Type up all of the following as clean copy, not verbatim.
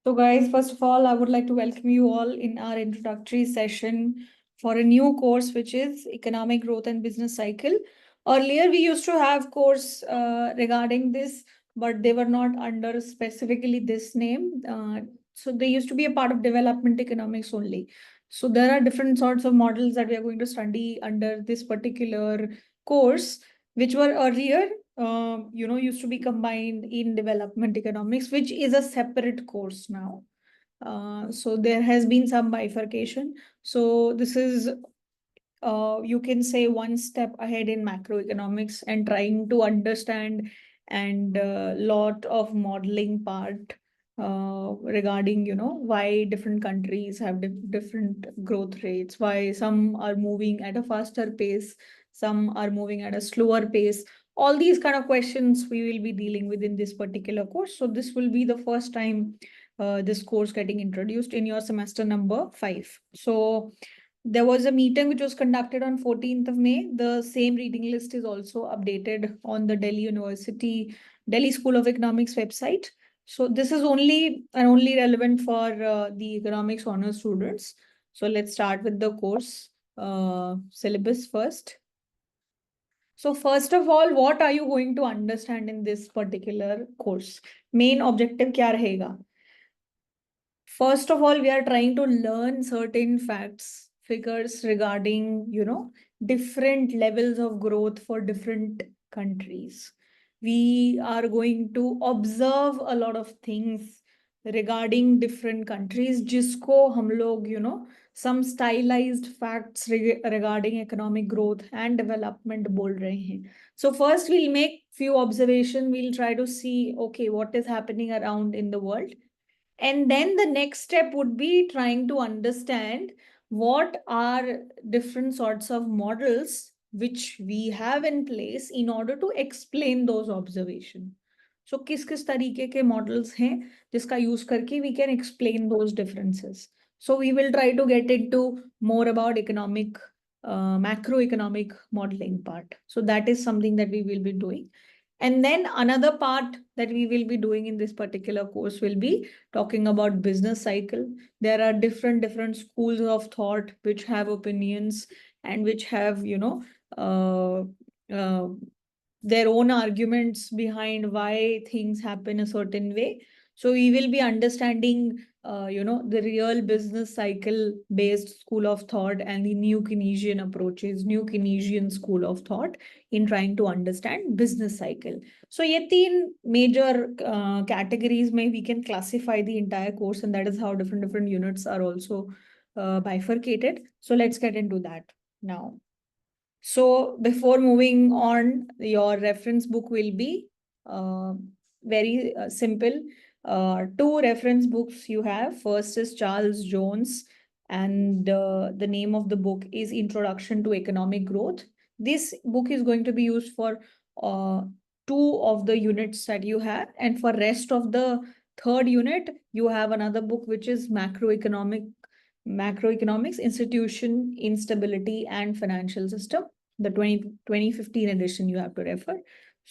So guys, first of all, I would like to welcome you all in our introductory session for a new course, which is Economic Growth and Business Cycle. Earlier, we used to have course regarding this, but they were not under specifically this name. So they used to be a part of development economics only. So there are different sorts of models that we are going to study under this particular course, which were earlier used to be combined in development economics, which is a separate course now. So there has been some bifurcation. So this is, you can say, one step ahead in macroeconomics and trying to understand and lot of modeling part regarding, why different countries have different growth rates, why some are moving at a faster pace, some are moving at a slower pace. All these kind of questions we will be dealing with in this particular course. So this will be the first time this course getting introduced in your semester number 5. So there was a meeting which was conducted on 14th of May. The same reading list is also updated on the Delhi University, Delhi School of Economics website. So this is only relevant for the economics honor students. So let's start with the course syllabus first. So first of all, what are you going to understand in this particular course? Main objective kya rahega? First of all, we are trying to learn certain facts, figures regarding, different levels of growth for different countries. We are going to observe a lot of things regarding different countries, जिसको हम लोग, some stylized facts regarding economic growth and development बोल रहे हैं. So first we'll make few observations. We'll try to see, okay, what is happening around in the world. And then the next step would be trying to understand what are different sorts of models which we have in place in order to explain those observations. So किस तरीके के models हैं जिसका use करके we can explain those differences. So we will try to get into more about economic, macroeconomic modeling part. So that is something that we will be doing. And then another part that we will be doing in this particular course will be talking about business cycle. There are different schools of thought which have opinions and which have, uh, uh, their own arguments behind why things happen a certain way. So we will be understanding, the real business cycle based school of thought and the new Keynesian approaches, new Keynesian school of thought in trying to understand business cycle. So ये तीन major categories में we can classify the entire course, and that is how different units are also bifurcated. So let's get into that now. So before moving on, your reference book will be very simple. Two reference books you have. First is Charles Jones, and the name of the book is Introduction to Economic Growth. This book is going to be used for two of the units that you have, and for rest of the third unit, you have another book which is Macroeconomics, Institution, Instability, and Financial System. The 2015 edition you have to refer.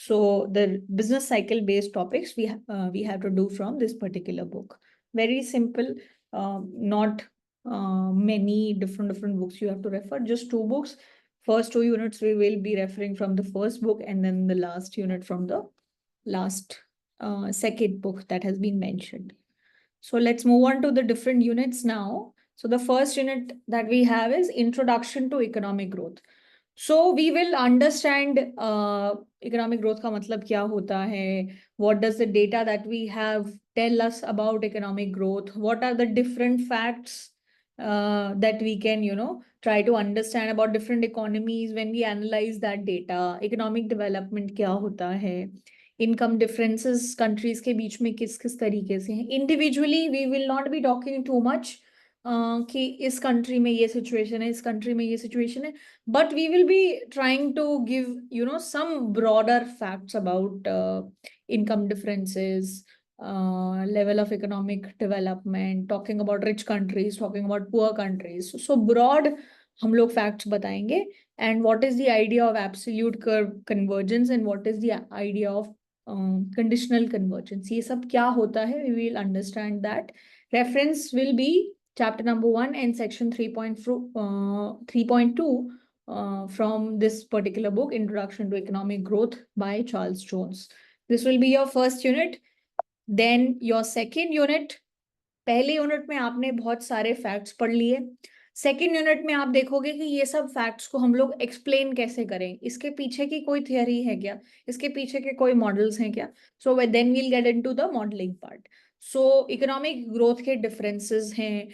So the business cycle based topics we have to do from this particular book. Very simple, not many different books you have to refer, just two books. First two units we will be referring from the first book, and then the last unit from the last second book that has been mentioned. So let's move on to the different units now. So the first unit that we have is Introduction to Economic Growth. So we will understand economic growth का मतलब क्या होता है, what does the data that we have tell us about economic growth, what are the different facts that we can, try to understand about different economies when we analyze that data, economic development क्या होता है, income differences countries के बीच में किस तरीके से हैं. Individually we will not be talking too much कि इस कंट्री में ये सिचुएशन है, इस कंट्री में ये सिचुएशन है, but we will be trying to give, some broader facts about income differences, level of economic development, talking about rich countries, talking about poor countries. So broad हम लोग facts बताएंगे, and what is the idea of absolute curve convergence and what is the idea of conditional convergence, ये सब क्या होता है, we will understand that. Reference will be chapter number 1 and section 3.2 from this particular book, Introduction to Economic Growth by Charles Jones. This will be your first unit. Then your second unit, पहले unit में आपने बहुत सारे facts पढ़ लिए. Second unit में आप देखोगे कि ये सब फैक्ट्स को हम लोग एक्सप्लेन कैसे करें, इसके पीछे की कोई थियरी है क्या, इसके पीछे के कोई मॉडल्स हैं क्या. So then we'll get into the modelling part. So economic growth के डिफरेंसेस हैं,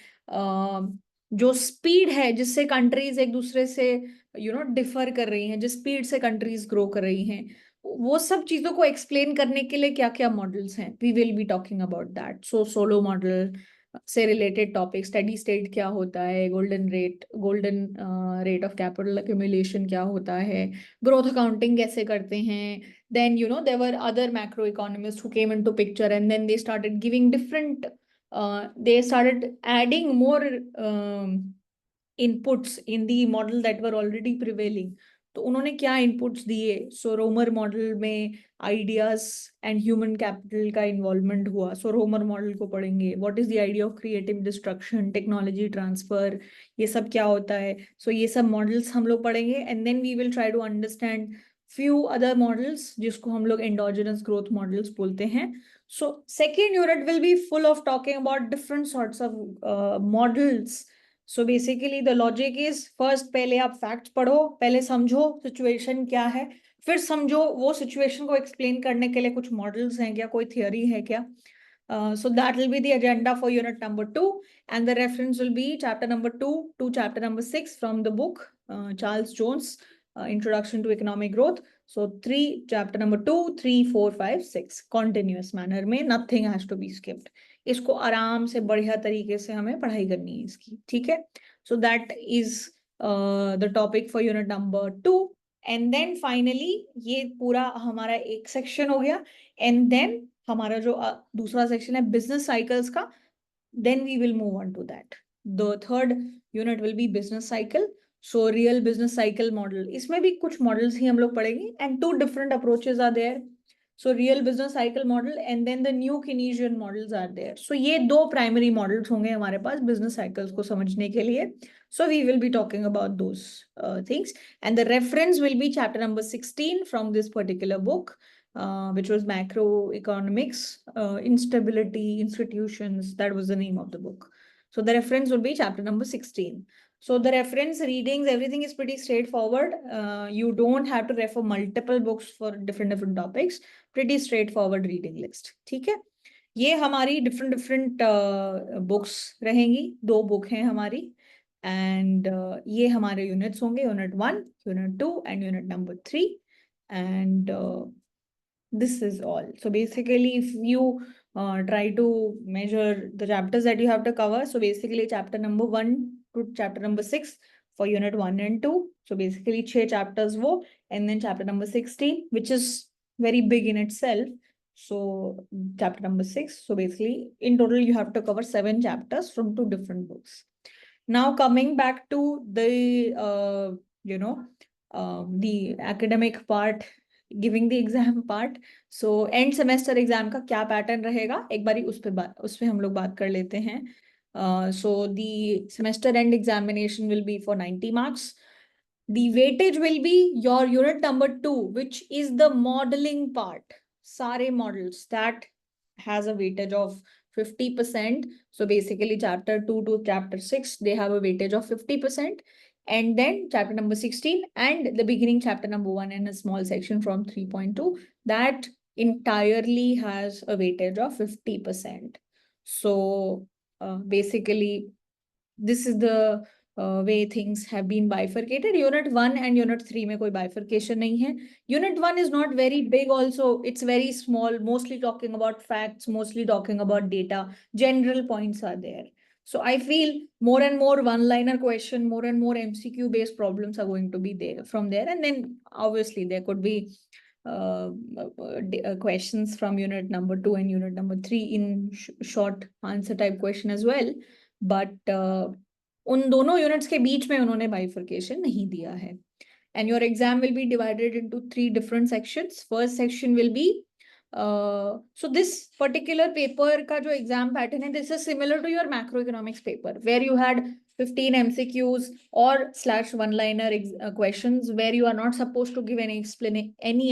जो स्पीड है जिससे कंट्रीज एक दूसरे से डिफर कर रही हैं, जिस स्पीड से कंट्रीज ग्रो कर रही हैं, वो सब चीजों को एक्सप्लेन करने के लिए क्या क्या मॉडल्स हैं, we will be talking about that. So Solow model से रिलेटेड टॉपिक, स्टेडी स्टेट क्या होता है, golden rate of capital accumulation क्या होता है, ग्रोथ अकाउंटिंग कैसे करते हैं. Then there were other macro economist who came into picture and then they started giving different, they started adding more inputs in the model that were already prevailing. तो उन्होंने क्या inputs दिए. सो रोमर model में ideas and human capital का involvement हुआ. सो रोमर model को पढ़ेंगे. What is the idea of creative destruction, technology transfer, ये सब क्या होता है. सो ये सब मॉडल्स हम लोग पढ़ेंगे and then we will try to understand few other models जिसको हम लोग एंडोजेनस ग्रोथ मॉडल्स बोलते हैं. So second unit will be full of talking about different sorts of models. So basically the logic is, first पहले आप facts पढ़ो, पहले समझो situation क्या है, फिर समझो वो situation को explain करने के लिए कुछ models हैं क्या, कोई theory है क्या. So that will be the agenda for unit number 2, and the reference will be chapter number 2 to chapter number 6 from the book Charles Jones, Introduction to Economic Growth. So 3, chapter number 2, 3, 4, 5, 6, continuous manner में, nothing has to be skipped. इसको आराम से बढ़िया तरीके से हमें पढ़ाई करनी है इसकी, ठीक है. So that is the topic for unit number 2. And then finally ये पूरा हमारा एक सेक्शन हो गया. And then हमारा जो दूसरा सेक्शन है बिजनेस साइकिल्स का, then we will move on to that. The third unit will be business cycle. So real business cycle model, इसमें भी कुछ models ही हम लोग पढ़ेंगे and 2 different approaches are there. So real business cycle model and then the new Keynesian models are there. So ये 2 primary models होंगे हमारे पास business cycles को समझने के लिए. So we will be talking about those things, and the reference will be chapter number 16 from this particular book, which was Macroeconomics, Instability, Institutions. That was the name of the book. So the reference would be chapter number 16. So the reference readings, everything is pretty straightforward. You don't have to refer multiple books for different topics. Pretty straightforward reading list. ठीक है. ये हमारी different books रहेंगी. 2 book हैं हमारी. And ये हमारे units होंगे, unit 1, unit 2 and unit number 3. And this is all. So basically, if you try to measure the chapters that you have to cover, so basically chapter number 1 to chapter number 6 for unit 1 and 2. So basically 6 chapters wo, and then chapter number 16, which is very big in itself. So chapter number 6. So basically in total you have to cover 7 chapters from 2 different books. Now coming back to the the academic part, giving the exam part. So end semester exam का क्या pattern रहेगा, एक बारी उस पे हम लोग बात कर लेते हैं. So the semester and examination will be for 90 marks. The weightage will be your unit number 2, which is the modeling part. सारे models that has a weightage of 50%. So basically chapter 2 to chapter 6, they have a weightage of 50%. And then chapter number 16 and the beginning chapter number 1 and a small section from 3.2, that entirely has a weightage of 50%. So basically this is the way things have been bifurcated. Unit 1 and unit 3 में कोई bifurcation नहीं है. Unit 1 is not very big also. It's very small, mostly talking about facts, mostly talking about data. General points are there. So I feel more and more one-liner question, more and more MCQ-based problems are going to be there from there. And then obviously there could be questions from unit number 2 and unit number 3 in short answer type question as well. But उन दोनों units के बीच में उन्होंने bifurcation नहीं दिया है. And your exam will be divided into 3 different sections. First section will be So this particular paper का जो exam pattern है, this is similar to your macroeconomics paper, where you had 15 MCQs or slash one-liner questions, where you are not supposed to give any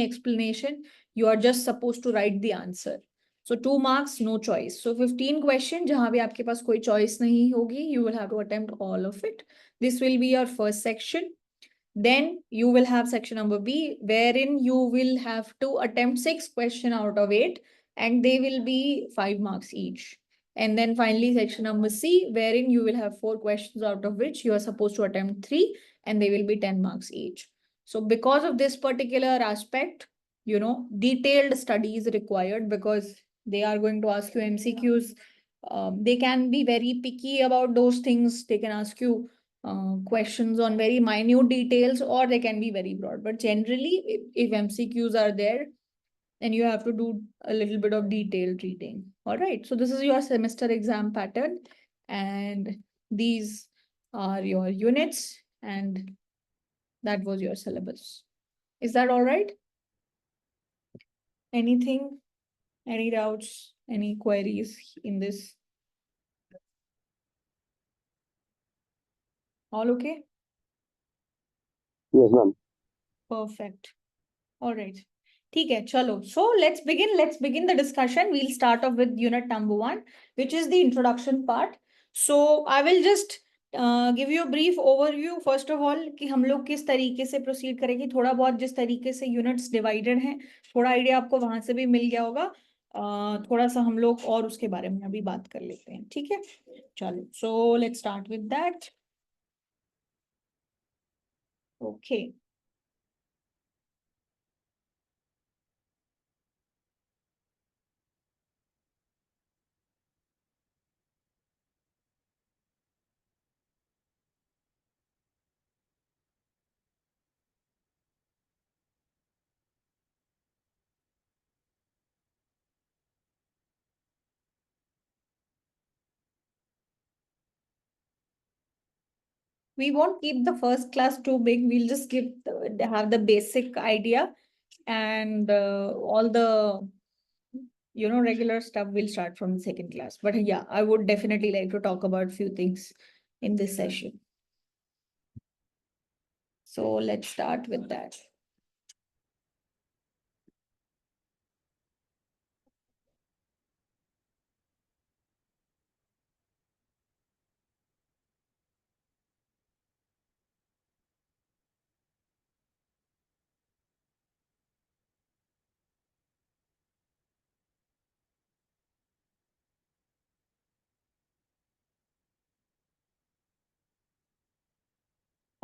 explanation. You are just supposed to write the answer. So 2 marks, no choice. So 15 question, जहाँ भी आपके पास कोई choice नहीं होगी, you will have to attempt all of it. This will be your first section. Then you will have section number B, wherein you will have to attempt 6 questions out of 8, and they will be 5 marks each. And then finally section number C, wherein you will have 4 questions out of which you are supposed to attempt 3, and they will be 10 marks each. So because of this particular aspect, detailed study is required, because they are going to ask you MCQs. They can be very picky about those things. They can ask you questions on very minute details, or they can be very broad. But generally, if MCQs are there, then you have to do a little bit of detailed reading. All right. So this is your semester exam pattern, and these are your units, and that was your syllabus. Is that all right? Anything? Any doubts? Any queries in this? All okay? Yes, ma'am. Perfect. All right. ठीक है, चलो. So let's begin the discussion. We'll start off with unit number 1, which is the introduction part. So I will just give you a brief overview first of all, कि हम लोग किस तरीके से proceed करेंगे. थोड़ा बहुत जिस तरीके से units divided हैं, थोड़ा idea आपको वहां से भी मिल गया होगा. थोड़ा सा हम लोग और उसके बारे में अभी बात कर लेते हैं. ठीक है, चलो. So let's start with that. Okay. We won't keep the first class too big. We'll just have the basic idea, and all the regular stuff will start from the second class. But yeah, I would definitely like to talk about few things in this session. So let's start with that.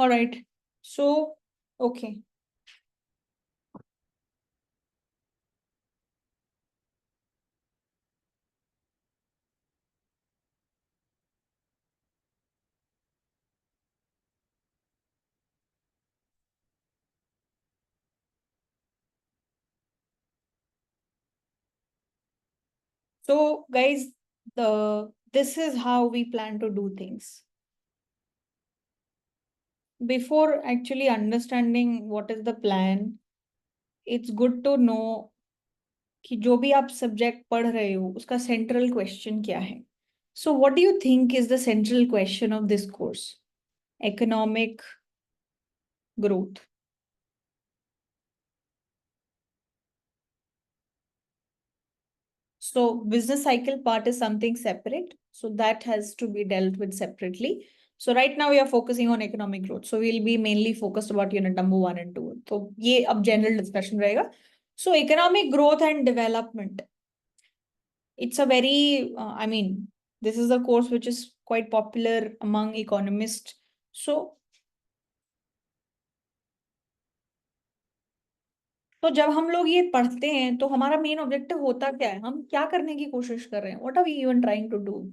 All right. So, okay. So guys, this is how we plan to do things. Before actually understanding what is the plan, it's good to know कि जो भी आप subject पढ़ रहे हो उसका central question क्या है. So what do you think is the central question of this course? Economic growth. So business cycle part is something separate. So that has to be dealt with separately. So right now we are focusing on economic growth. So we'll be mainly focused about unit number 1 and 2. So ये अब general discussion रहेगा. So economic growth and development. It's a very, this is a course which is quite popular among economists. So तो जब हम लोग ये पढ़ते हैं तो हमारा मेन ऑब्जेक्टिव होता क्या है? हम क्या करने की कोशिश कर रहे हैं? What are we even trying to do?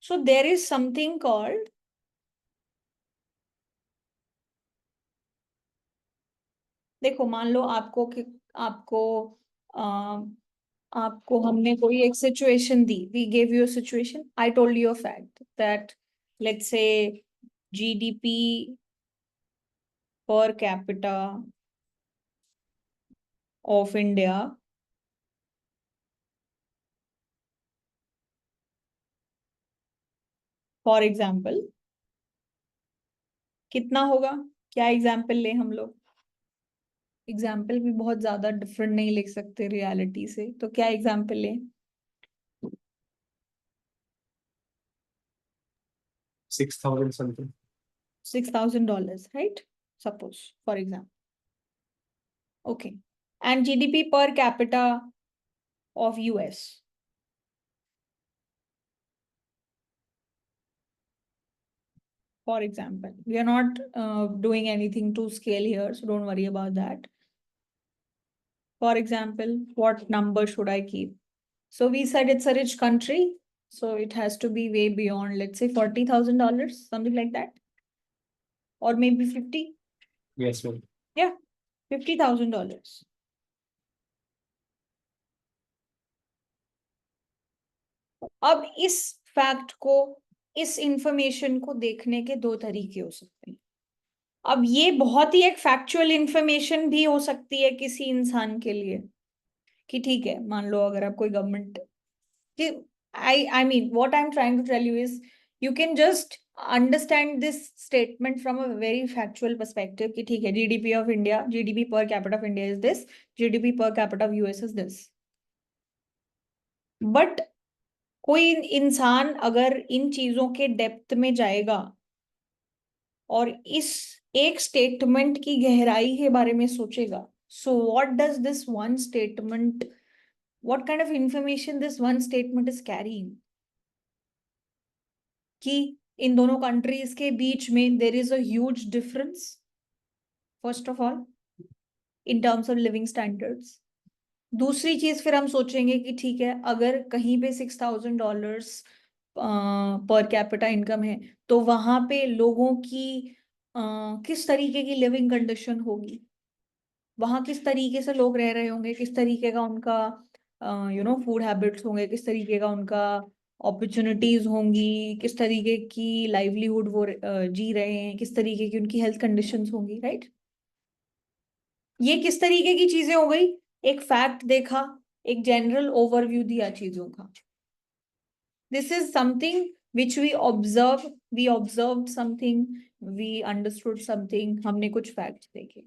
So there is something called, देखो मान लो आपको आपको हमने कोई एक सिचुएशन दी. We gave you a situation. I told you a fact that let's say GDP per capita of India for example कितना होगा? क्या एग्जाम्पल ले हम लोग? एग्जाम्पल भी बहुत ज्यादा डिफरेंट नहीं लिख सकते रियलिटी से, तो क्या एग्जाम्पल ले? 6,000 something. $6,000, right? Suppose, for example. Okay. And GDP per capita of US. For example, we are not doing anything to scale here, so don't worry about that. For example, what number should I keep? So we said it's a rich country, so it has to be way beyond, let's say $40,000, something like that. Or maybe 50. Yes, ma'am. Yeah, $50,000. अब इस fact को, इस information को देखने के दो तरीके हो सकते हैं। अब ये बहुत ही एक फैक्चुअल इंफॉर्मेशन भी हो सकती है किसी इंसान के लिए कि ठीक है, मान लो अगर आप कोई गवर्नमेंट कि I mean what I'm trying to tell you is you can just understand this statement from a very factual perspective कि ठीक है, GDP of India, GDP per capita of India is this, GDP per capita of US is this. But कोई इंसान अगर इन चीजों के depth में जाएगा और इस एक स्टेटमेंट की गहराई के बारे में सोचेगा, so what does this one statement, what kind of information this one statement is carrying, कि इन दोनों कंट्रीज के बीच में there is a huge difference first of all in terms of living standards. दूसरी चीज फिर हम सोचेंगे कि ठीक है, अगर कहीं पे $6,000 पर कैपिटा इनकम है, तो वहां पे लोगों की किस तरीके की लिविंग कंडीशन होगी, वहां किस तरीके से लोग रह रहे होंगे, किस तरीके का उनका फूड हैबिट्स होंगे, किस तरीके का उनका अपॉर्चुनिटीज होंगी, किस तरीके की लाइवलीहुड वो जी रहे हैं, किस तरीके की उनकी हेल्थ कंडीशंस होंगी, राइट? ये किस तरीके की चीजें हो गई? एक फैक्ट देखा, एक जनरल ओवरव्यू दिया चीजों का। This is something which we observe, we observed something, we understood something, हमने कुछ facts देखे।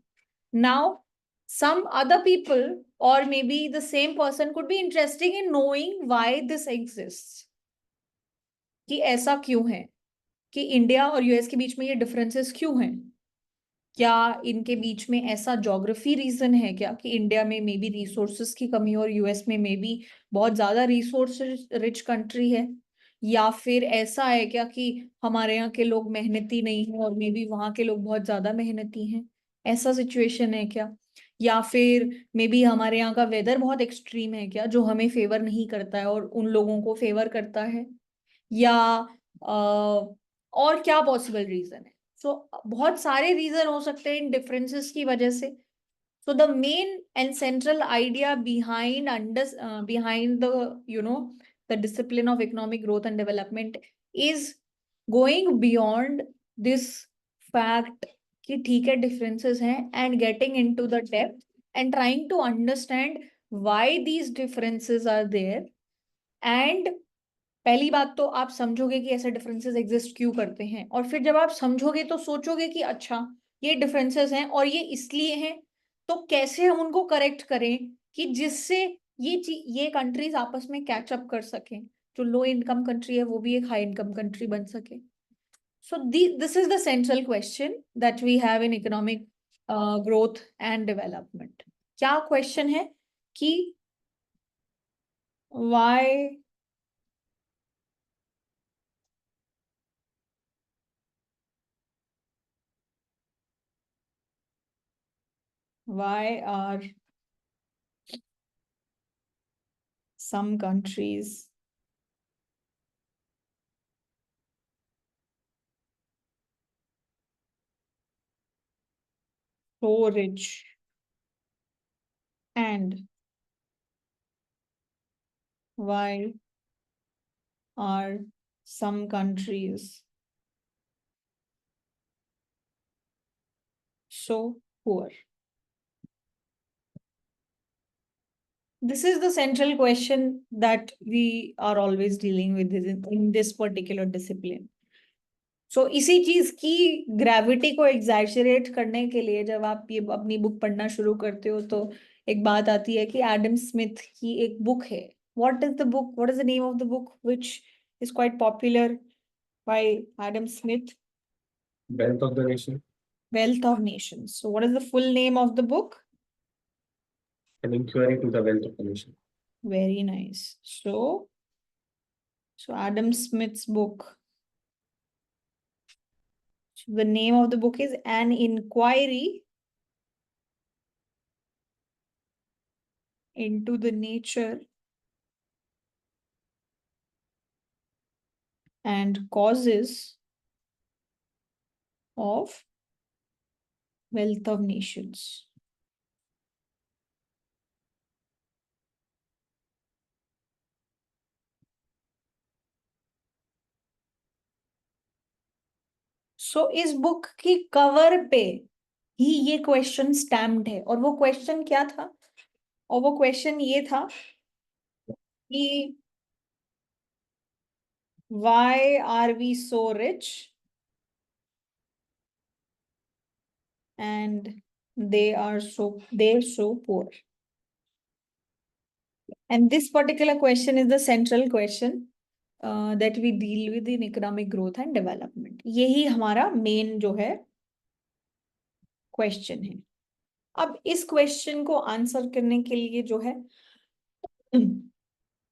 Now, some other people or maybe the same person could be interested in knowing why this exists, कि ऐसा क्यों है, कि इंडिया और US के बीच में ये डिफरेंसेस क्यों हैं, क्या इनके बीच में ऐसा ज्योग्राफी रीजन है क्या कि इंडिया में मे बी रिसोर्सेज की कमी और यूएस में मे बी बहुत ज्यादा रिसोर्स रिच कंट्री है, या फिर ऐसा है क्या कि हमारे यहाँ के लोग मेहनती नहीं हैं और मे बी वहाँ के लोग बहुत ज्यादा मेहनती हैं, ऐसा सिचुएशन है क्या, या फिर मे बी हमारे यहाँ का वेदर बहुत एक्सट्रीम है क्या जो हमें फेवर नहीं करता है और उन लोगों को फेवर करता है, या और क्या पॉसिबल रीजन है। सो बहुत सारे रीजन हो सकते हैं इन डिफरेंसेस की वजह से। So the main and central idea behind the the discipline of economic growth and development is going beyond this fact कि ठीक है differences हैं, and getting into the depth and trying to understand why these differences are there। and पहली बात तो आप समझोगे कि ऐसे डिफरेंसेस एग्जिस्ट क्यों करते हैं, और फिर जब आप समझोगे तो सोचोगे कि अच्छा, ये डिफरेंसेस हैं और ये इसलिए हैं, तो कैसे हम उनको करेक्ट करें कि जिससे ये कंट्रीज आपस में कैच अप कर सकें, जो लो इनकम कंट्री है वो भी एक हाई इनकम कंट्री बन सके। So this is the central question that we have in economic growth and development. क्या क्वेश्चन है कि why are some countries so rich and why are some countries so poor? This is the central question that we are always dealing with in this particular discipline. So इसी चीज की gravity को exaggerate करने के लिए जब आप ये अपनी बुक पढ़ना शुरू करते हो तो एक बात आती है कि एडम स्मिथ की एक बुक है. What is the book? What is the name of the book which is quite popular by Adam Smith? Wealth of the nation. Wealth of Nations. So what is the full name of the book? An inquiry to the wealth of the nation. Very nice. So Adam Smith's book. So the name of the book is An Inquiry into the Nature and Causes of Wealth of Nations. So इस book की cover पे ही ये question stamped है. और वो question क्या था? और वो क्वेश्चन ये था कि why are we so rich and they're so poor? And this particular question is the central question that we deal with in economic growth and development. यही हमारा मेन जो है क्वेश्चन है. अब इस क्वेश्चन को आंसर करने के लिए जो है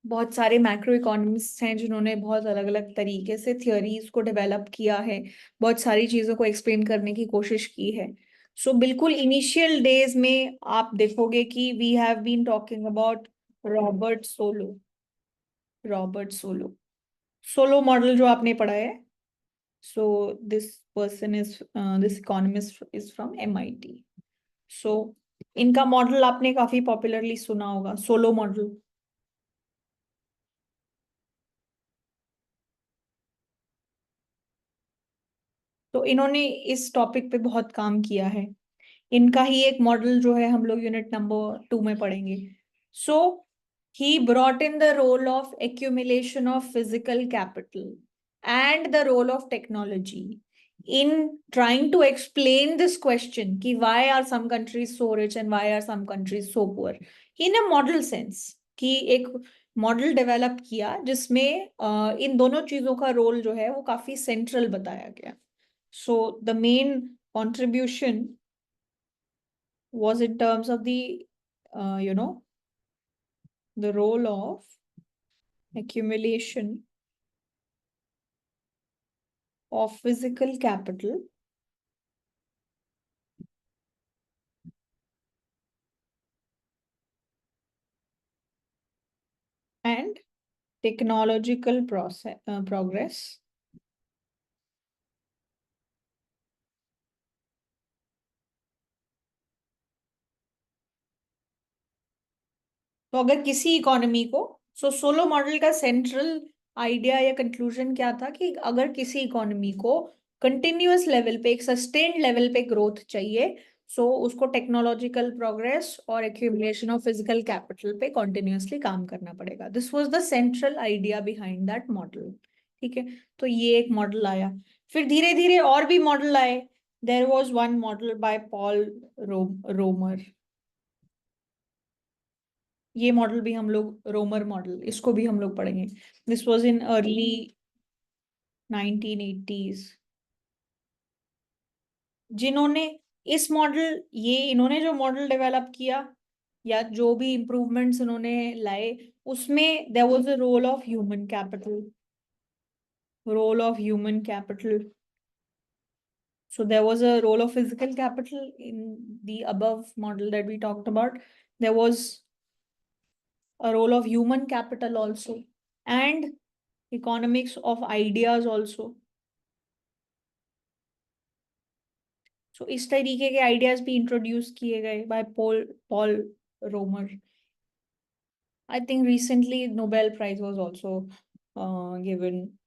बहुत सारे मैक्रो इकोनॉमिस्ट हैं जिन्होंने बहुत अलग अलग तरीके से थियोरीज को डेवलप किया है, बहुत सारी चीजों को एक्सप्लेन करने की कोशिश की है. सो बिल्कुल इनिशियल डेज में आप देखोगे कि we have been talking about Robert Solow model जो आपने पढ़ा है. So this economist is from MIT. So इनका मॉडल आपने काफी पॉपुलरली सुना होगा, सोलो मॉडल. तो इन्होंने इस टॉपिक पे बहुत काम किया है. इनका ही एक मॉडल जो है हम लोग यूनिट नंबर 2 में पढ़ेंगे. सो he brought in the role of accumulation of physical capital and the role of technology in trying to explain this question कि why are some countries so rich and why are some countries so poor in a model sense. कि एक model develop किया जिसमें इन दोनों चीजों का role जो है वो काफी सेंट्रल बताया गया. So the main contribution was in terms of the the role of accumulation of physical capital and technological progress तो अगर किसी इकोनॉमी को सोलो मॉडल का सेंट्रल आइडिया या कंक्लूजन क्या था कि अगर किसी इकोनॉमी को कंटिन्यूअस लेवल पे, एक सस्टेन्ड लेवल पे ग्रोथ चाहिए, सो उसको टेक्नोलॉजिकल प्रोग्रेस और एक्यूमुलेशन ऑफ फिजिकल कैपिटल पे कॉन्टिन्यूअसली काम करना पड़ेगा. This was the central idea behind that model. ठीक है, तो ये एक मॉडल आया. फिर धीरे धीरे और भी मॉडल आए. There was one model by Paul Romer. ये मॉडल भी हम लोग, रोमर मॉडल, इसको भी हम लोग पढ़ेंगे. This was in early 1980s. जिन्होंने इस मॉडल, ये इन्होंने जो मॉडल डेवलप किया या जो भी इंप्रूवमेंट्स इन्होंने लाए, उसमें there was a role of human capital. So there was a role of physical capital in the above model that we talked about. There was a role of human capital also, and economics of ideas also. So इस तरीके के ideas भी introduce किए गए by Paul Romer. I think recently Nobel Prize was also given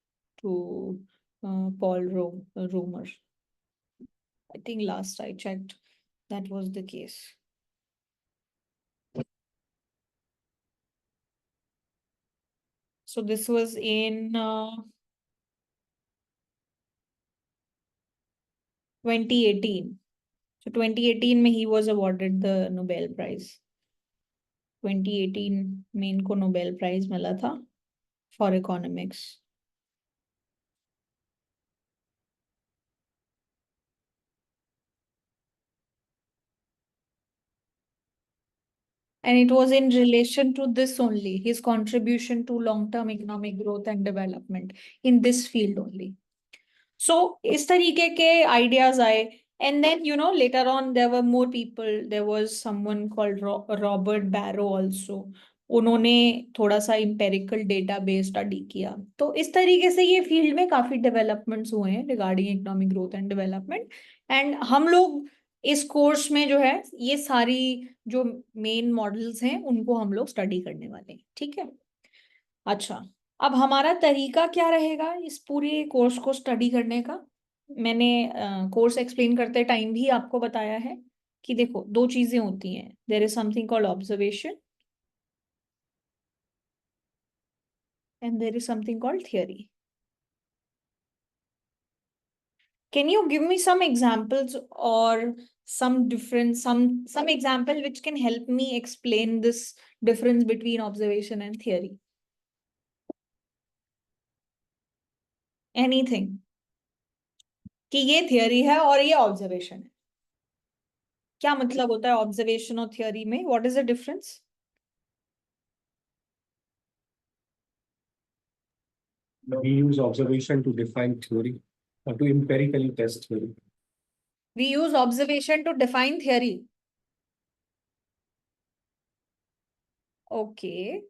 to Paul Romer. I think last I checked that was the case. So this was in 2018. So 2018 में he was awarded the Nobel Prize. 2018 में इनको Nobel Prize मिला था for economics. And it was in relation to this only, his contribution to long-term economic growth and development in this field only. So, इस तरीके के ideas आए. And then, later on, there were more people. There was someone called Robert Barrow also. उन्होंने थोड़ा सा empirical database study किया. तो इस तरीके से ये field में काफी developments हुए हैं regarding economic growth and development. And हम लोग इस कोर्स में जो है ये सारी जो मेन मॉडल्स हैं उनको हम लोग स्टडी करने वाले हैं. ठीक है. अच्छा, अब हमारा तरीका क्या रहेगा इस पूरे कोर्स को स्टडी करने का. मैंने कोर्स एक्सप्लेन करते टाइम भी आपको बताया है कि देखो दो चीजें होती हैं. There is something called observation and there is something called theory. Can you give me some examples or some difference, some example which can help me explain this difference between observation and theory? Anything. कि ये theory है और ये observation है. क्या मतलब होता है observation और theory में? What is the difference? We use observation to define theory or to empirically test theory. We use observation to define theory. Okay.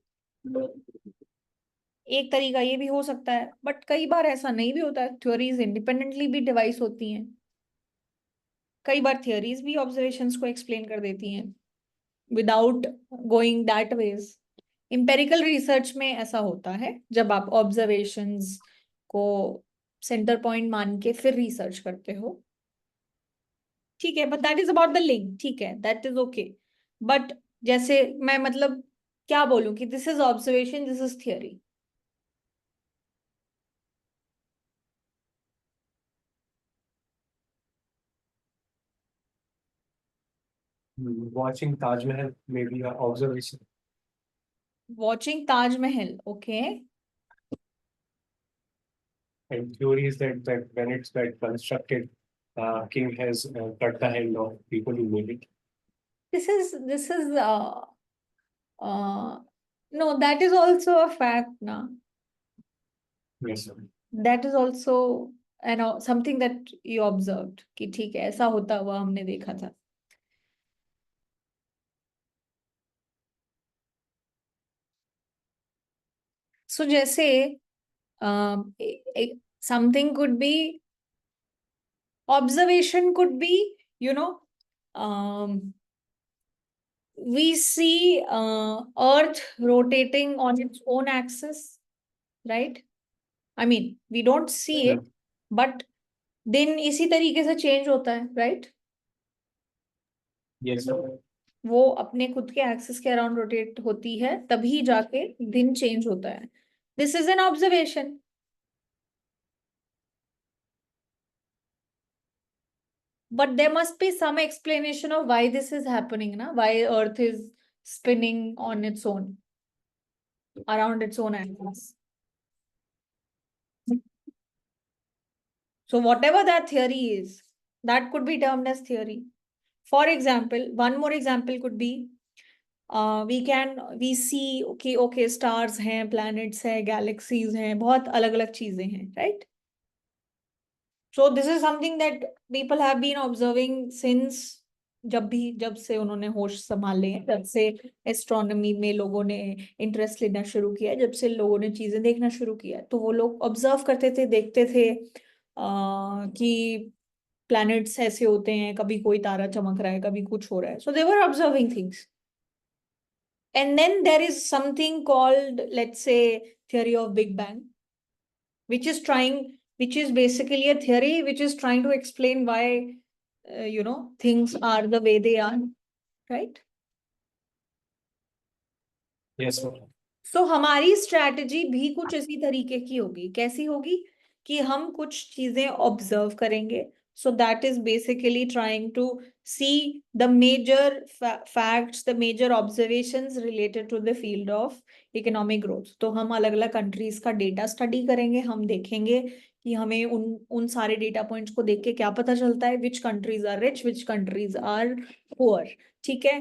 एक तरीका ये भी हो सकता है, बट कई बार ऐसा नहीं भी होता है. थ्योरीज इंडिपेंडेंटली भी डिवाइस होती हैं. कई बार थियरीज भी ऑब्जर्वेशंस को एक्सप्लेन कर देती हैं without going that ways. Empirical research में ऐसा होता है जब आप ऑब्जर्वेशंस को सेंटर पॉइंट मान के फिर रिसर्च करते हो. ठीक है, but that is about the link. ठीक है, दैट इज ओके. बट जैसे मैं मतलब क्या बोलूं कि this is observation, this is theory. Watching Taj Mahal may be an observation. Watching Taj Mahal, okay. And theory is that when it's constructed, king has cut the hand of people who made it. This is no, that is also a fact now. Yes, sir. That is also something that you observed कि ठीक है ऐसा होता हुआ हमने देखा था. So जैसे something could be observation, could be we see Earth rotating on its own axis, right? I mean, we don't see it, but दिन इसी तरीके से चेंज होता है, right? Yes, sir. वो अपने खुद के एक्सिस के अराउंड रोटेट होती है तभी जाके दिन चेंज होता है. This is an observation. But there must be some explanation of why this is happening, na? Why Earth is spinning on its own, around its own axis. So whatever that theory is, that could be termed as theory. For example, one more example could be, we see, okay, stars हैं, planets हैं, galaxies हैं, बहुत अलग-अलग चीजें हैं, right? So this is something that people have been observing since जब से उन्होंने होश संभाले हैं, जब से एस्ट्रोनॉमी में लोगों ने इंटरेस्ट लेना शुरू किया, जब से लोगों ने चीजें देखना शुरू किया, तो वो लोग ऑब्जर्व करते थे, देखते थे कि प्लैनेट्स ऐसे होते हैं, कभी कोई तारा चमक रहा है, कभी कुछ हो रहा है. So they were observing things. And then there is something called, let's say, theory of Big Bang, which is basically a theory which is trying to explain why things are the way they are, right? Yes, ma'am. सो हमारी strategy भी कुछ इसी तरीके की होगी. कैसी होगी? कि हम कुछ चीजें ऑब्जर्व करेंगे. So that is basically trying to see the major facts, the major observations related to the field of economic growth. तो हम अलग अलग कंट्रीज का डेटा स्टडी करेंगे. हम देखेंगे कि हमें उन सारे डेटा पॉइंट्स को देख के क्या पता चलता है, which countries are rich, which countries are poor. ठीक है.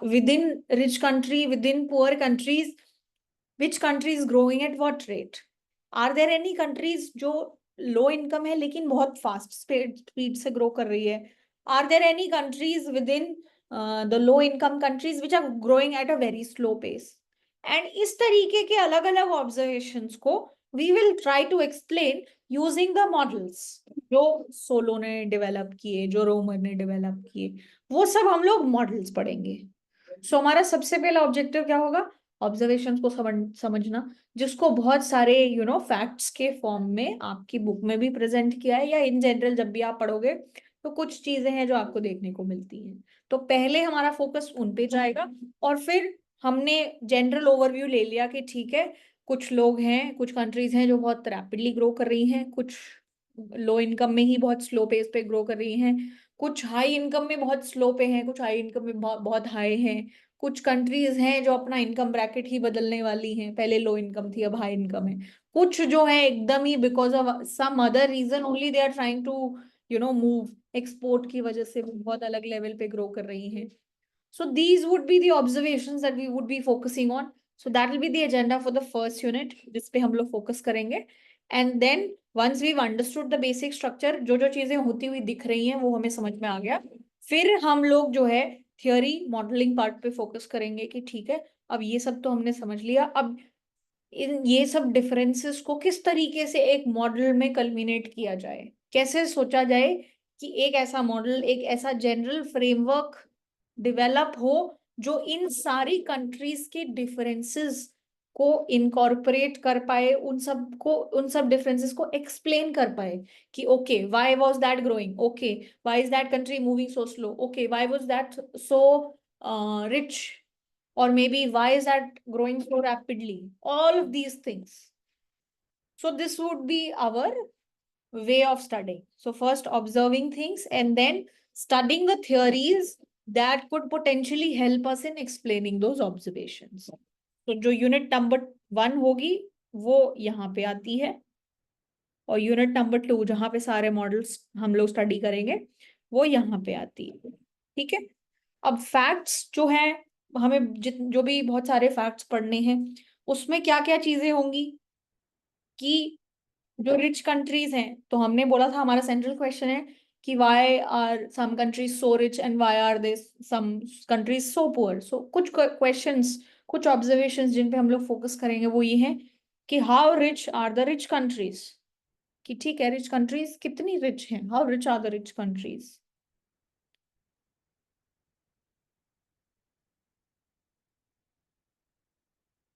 Within rich country, within poor countries, which country is growing at what rate? Are there any countries जो लो इनकम है लेकिन बहुत फास्ट स्पीड से grow कर रही है? Are there any countries within the low income countries which are growing at a very slow pace? And इस तरीके के अलग अलग ऑब्जर्वेशंस को we will try to explain using the models जो सोलो ने डेवलप किए, जो रोमर ने डेवलप किए, वो सब हम लोग मॉडल्स पढ़ेंगे. सो हमारा सबसे पहला ऑब्जेक्टिव क्या होगा? ऑब्जर्वेशंस को समझना, जिसको बहुत सारे फैक्ट्स के फॉर्म में आपकी बुक में भी प्रेजेंट किया है, या इन जनरल जब भी आप पढ़ोगे तो कुछ चीजें हैं जो आपको देखने को मिलती हैं. तो पहले हमारा फोकस उन पे जाएगा, और फिर हमने जनरल ओवरव्यू ले लिया कि ठीक है, कुछ लोग हैं, कुछ कंट्रीज हैं जो बहुत रैपिडली ग्रो कर रही हैं, कुछ लो इनकम में ही बहुत स्लो पेस पे ग्रो कर रही हैं, कुछ हाई इनकम में बहुत स्लो पे हैं, कुछ हाई इनकम में बहुत हाई हैं, कुछ कंट्रीज हैं जो अपना इनकम ब्रैकेट ही बदलने वाली हैं, पहले लो इनकम थी अब हाई इनकम है, कुछ जो है एकदम ही because of some other reason only they are trying to move, export की वजह से बहुत अलग लेवल पे ग्रो कर रही हैं. So these would be the observations that we would be focusing on. So that will be the agenda for the first unit. जिस पे हम लोग focus करेंगे. And then once we've understood the basic structure, जो जो चीजें होती हुई दिख रही हैं वो हमें समझ में आ गया. फिर हम लोग जो है थियोरी मॉडलिंग पार्ट पे फोकस करेंगे कि ठीक है, अब ये सब तो हमने समझ लिया, अब ये सब डिफरेंसेस को किस तरीके से एक मॉडल में कल्मिनेट किया जाए, कैसे सोचा जाए कि एक ऐसा मॉडल, एक ऐसा जनरल फ्रेमवर्क डेवलप हो जो इन सारी कंट्रीज के डिफरेंसेस को इनकॉर्पोरेट कर पाए, उन सब डिफरेंसेस को एक्सप्लेन कर पाए कि okay, why was that growing, okay why is that country moving so slow, okay why was that so rich, or maybe why is that growing so rapidly, all of these things. So this would be our way of studying. So first observing things and then studying the theories that could potentially help us in explaining those observations. So जो unit number 1 होगी वो यहाँ पे आती है, और unit number 2 जहाँ पे सारे मॉडल्स हम लोग स्टडी करेंगे वो यहाँ पे आती है. ठीक है. अब फैक्ट्स जो है, हमें जो भी बहुत सारे फैक्ट्स पढ़ने हैं, उसमें क्या क्या चीजें होंगी कि जो रिच कंट्रीज हैं, तो हमने बोला था हमारा सेंट्रल क्वेश्चन है कि why are some countries so rich and why are they some countries so poor. So कुछ क्वेश्चंस, कुछ ऑब्जर्वेशंस जिन पे हम लोग फोकस करेंगे वो ये हैं कि how rich are the rich countries, कि ठीक है रिच कंट्रीज कितनी रिच हैं, how rich are the rich countries.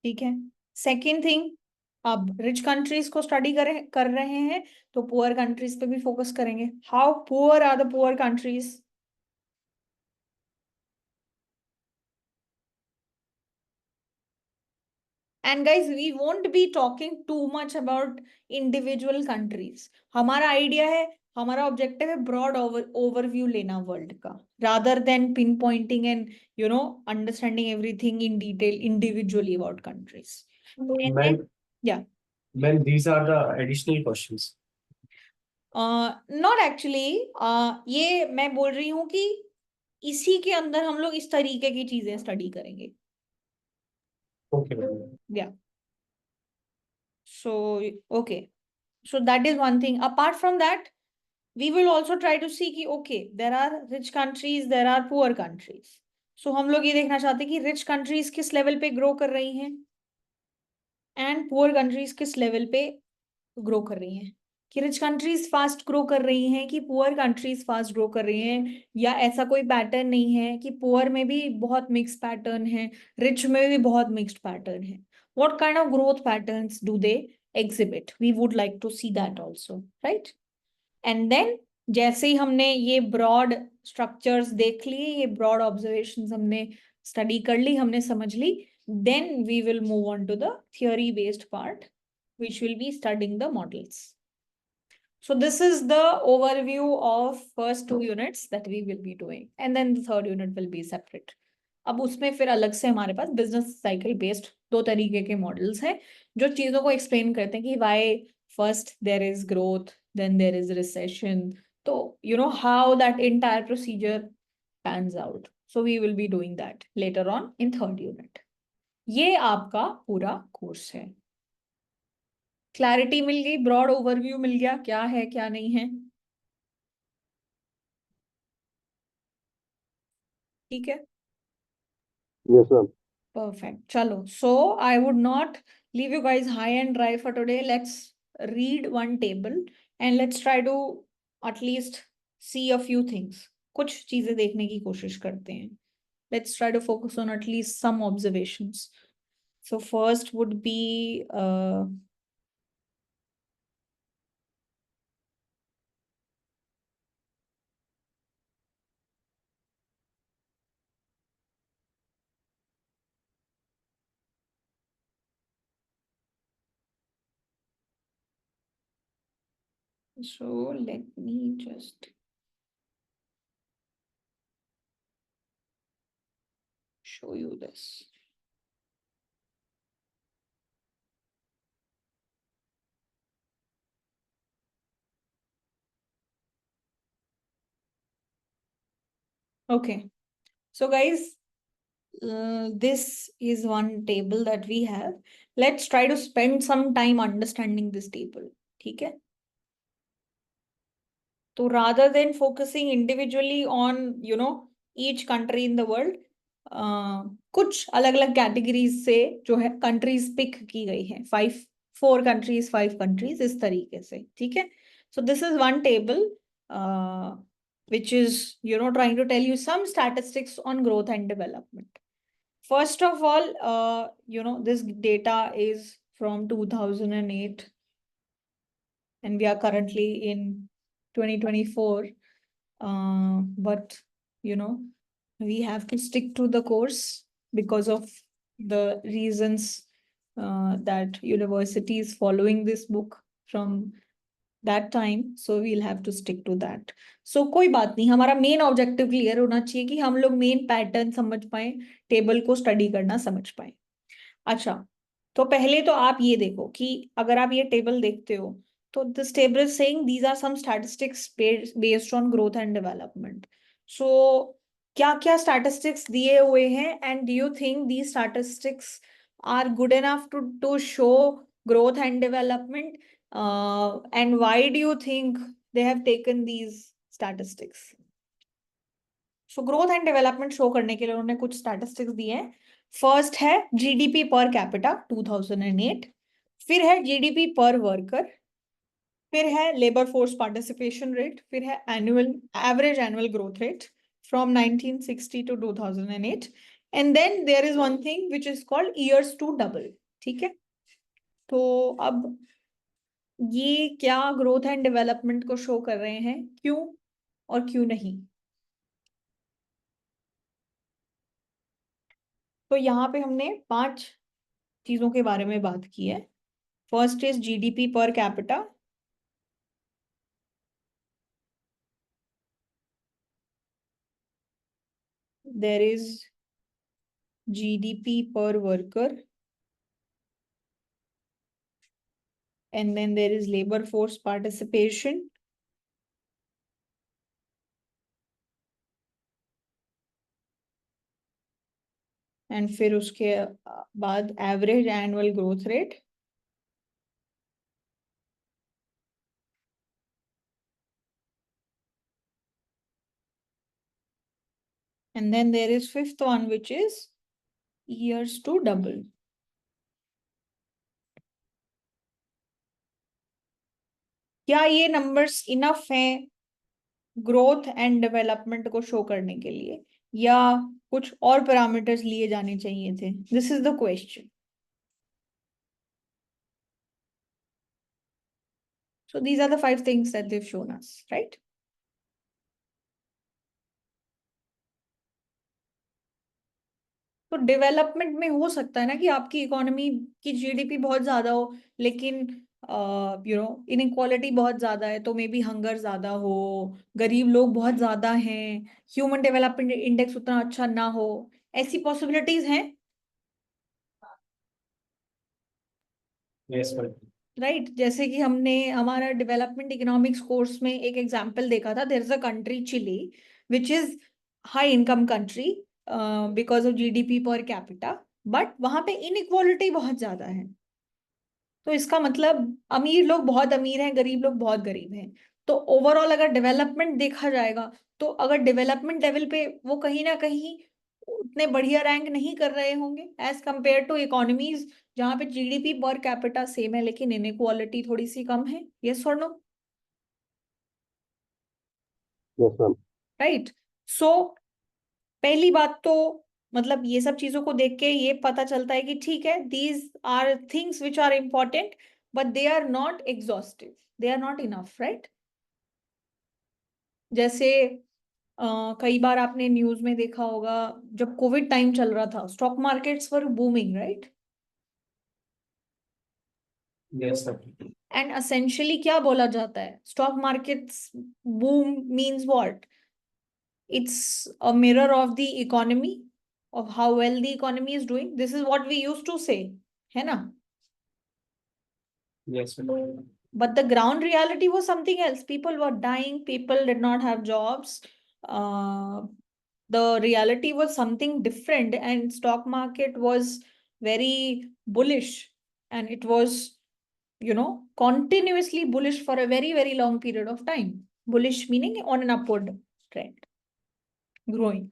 ठीक है. सेकेंड थिंग, अब रिच कंट्रीज को स्टडी कर रहे हैं तो पुअर कंट्रीज पे भी फोकस करेंगे. How poor are the poor countries. And guys we won't be talking too much about individual countries. हमारा आइडिया है, हमारा ऑब्जेक्टिव है ब्रॉड ओवरव्यू लेना वर्ल्ड का, rather than pinpointing and understanding everything in detail individually about countries. Yeah. When these are the additional questions. Not actually, ये मैं बोल रही हूँ कि इसी के अंदर हम लोग इस तरीके की चीजें स्टडी करेंगे. Okay. Yeah. So okay, so that is one thing. Apart from that, we will also try to see कि okay, there are rich countries, there are poor countries. So हम लोग ये देखना चाहते हैं कि rich countries किस लेवल पे ग्रो कर रही हैं and poor countries किस लेवल पे ग्रो कर रही हैं, कि रिच कंट्रीज फास्ट ग्रो कर रही हैं कि पुअर कंट्रीज फास्ट ग्रो कर रही हैं, या ऐसा कोई पैटर्न नहीं है कि पुअर में भी बहुत मिक्स पैटर्न है, रिच में भी बहुत मिक्स्ड पैटर्न है. What kind of growth patterns do they exhibit? We would like to see that also, right? And then जैसे ही हमने ये ब्रॉड स्ट्रक्चर्स देख लिए, ये ब्रॉड ऑब्जर्वेशंस हमने स्टडी कर ली, हमने समझ ली, then we will move on to the theory based part which will be studying the models. So this is the overview of first 2 units that we will be doing, and then the third unit will be separate. अब उसमें फिर अलग से हमारे पास business cycle based 2 तरीके के models हैं जो चीजों को एक्सप्लेन करते हैं कि why first there is growth, then there is recession, तो you know how that entire procedure pans out. So we will be doing that later on in third unit. ये आपका पूरा कोर्स है. क्लैरिटी मिल गई, broad overview मिल गया, क्या है क्या नहीं है. ठीक है. Yes, ma'am. Perfect. Chalo. So I would not leave you guys high and dry for today. Let's read one table and let's try to at least see a few things. कुछ चीजें देखने की कोशिश करते हैं. Let's try to focus on at least some observations. So first would be so let me just show you this. Okay. So guys, this is one table that we have. Let's try to spend some time understanding this table. ठीक है. So rather than focusing individually on, you know, each country in the world, कुछ अलग अलग categories से जो है countries pick की गई हैं. 4 countries, 5 countries इस तरीके से. ठीक है. So this is one table which is, you know, trying to tell you some statistics on growth and development. First of all, you know, this data is from 2008 and we are currently in 2024. But, you know, we have to stick to the course because of the reasons that university is following this book from that time. So we'll have to stick to that. So कोई बात नहीं, हमारा main objective clear होना चाहिए कि हम लोग main pattern समझ पाए, टेबल को स्टडी करना समझ पाए. अच्छा, तो पहले तो आप ये देखो कि अगर आप ये टेबल देखते हो तो this table is saying these are some statistics based on growth and development. So क्या क्या स्टैटिस्टिक्स दिए हुए हैं and do you think these statistics are good enough to show growth and development, and why do you think they have taken these statistics? So growth and development show करने के लिए उन्होंने कुछ स्टैटिस्टिक्स दिए हैं. फर्स्ट है GDP per capita 2008, फिर है जीडीपी पर वर्कर, फिर है लेबर फोर्स पार्टिसिपेशन रेट, फिर है annual average annual growth rate from 1960 to 2008, and then there is one thing which is called years to double. ठीक है. तो अब ये क्या ग्रोथ एंड डेवलपमेंट को शो कर रहे हैं, क्यों और क्यों नहीं. तो यहाँ पे हमने 5 चीजों के बारे में बात की है. First is GDP per capita, there is GDP per worker, and then there is labor force participation, and फिर उसके बाद average annual growth rate, and then there is fifth one which is years to double. क्या ये numbers enough हैं growth and development को show करने के लिए, या कुछ और पैरामीटर्स लिए जाने चाहिए थे? This is the question. So these are the 5 things that they've shown us, right? तो डेवलपमेंट में हो सकता है ना कि आपकी इकोनॉमी की जीडीपी बहुत ज्यादा हो, लेकिन इनइक्वालिटी बहुत ज्यादा है, तो मे बी हंगर ज्यादा हो, गरीब लोग बहुत ज्यादा हैं, ह्यूमन डेवलपमेंट इंडेक्स उतना अच्छा ना हो, ऐसी पॉसिबिलिटीज हैं। Yes, ma'am. राइट जैसे कि हमने हमारा डेवलपमेंट इकोनॉमिक्स कोर्स में एक एग्जांपल देखा था, there is a country Chile which is high income country because of GDP per capita, but वहां पे इनइक्वालिटी बहुत ज्यादा है। तो इसका मतलब अमीर लोग बहुत अमीर हैं, गरीब लोग बहुत गरीब हैं। तो ओवरऑल अगर डेवलपमेंट देखा जाएगा, तो अगर डेवलपमेंट लेवल पे वो कहीं ना कहीं उतने बढ़िया रैंक नहीं कर रहे होंगे एज कंपेयर टू इकोनॉमीज जहां पे जीडीपी पर कैपिटा सेम है लेकिन इनइक्वालिटी थोड़ी सी कम है। यस और नो? Yes, ma'am. राइट। सो पहली बात तो मतलब ये सब चीजों को देख के ये पता चलता है कि ठीक है, these are things which are important but they are not exhaustive, they are not enough, right. जैसे कई बार आपने न्यूज में देखा होगा, जब कोविड टाइम चल रहा था stock markets were booming, right. Yes, sir. And essentially क्या बोला जाता है, stock markets boom means what? it's a mirror of the economy, of how well the economy is doing. This is what we used to say, है ना? Yes, ma'am. But the ground reality was something else. People were dying, people did not have jobs. Uh, the reality was something different, and stock market was very bullish, and it was, continuously bullish for a very, very long period of time. Bullish meaning on an upward trend, growing.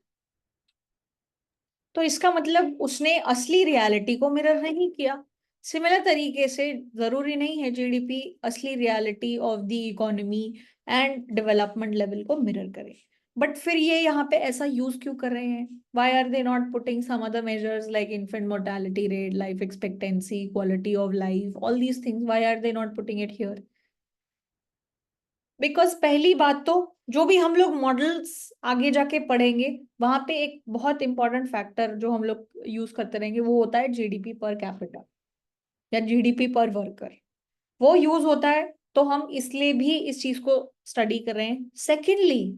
तो इसका मतलब उसने असली reality को mirror नहीं किया। Similar तरीके से जरूरी नहीं है जीडीपी असली reality of the economy and development level को मिरर करे। बट फिर ये यहाँ पे ऐसा यूज क्यों कर रहे हैं? Why are they not putting some other measures like infant mortality rate, life expectancy, quality of life, all these things, why are they not putting it here? Because पहली बात तो जो भी हम लोग मॉडल्स आगे जाके पढ़ेंगे वहां पे एक बहुत इंपॉर्टेंट फैक्टर जो हम लोग यूज करते रहेंगे वो होता है जीडीपी पर कैपिटा या जीडीपी पर वर्कर। वो यूज होता है तो हम इसलिए भी इस चीज को स्टडी कर रहे हैं। सेकेंडली,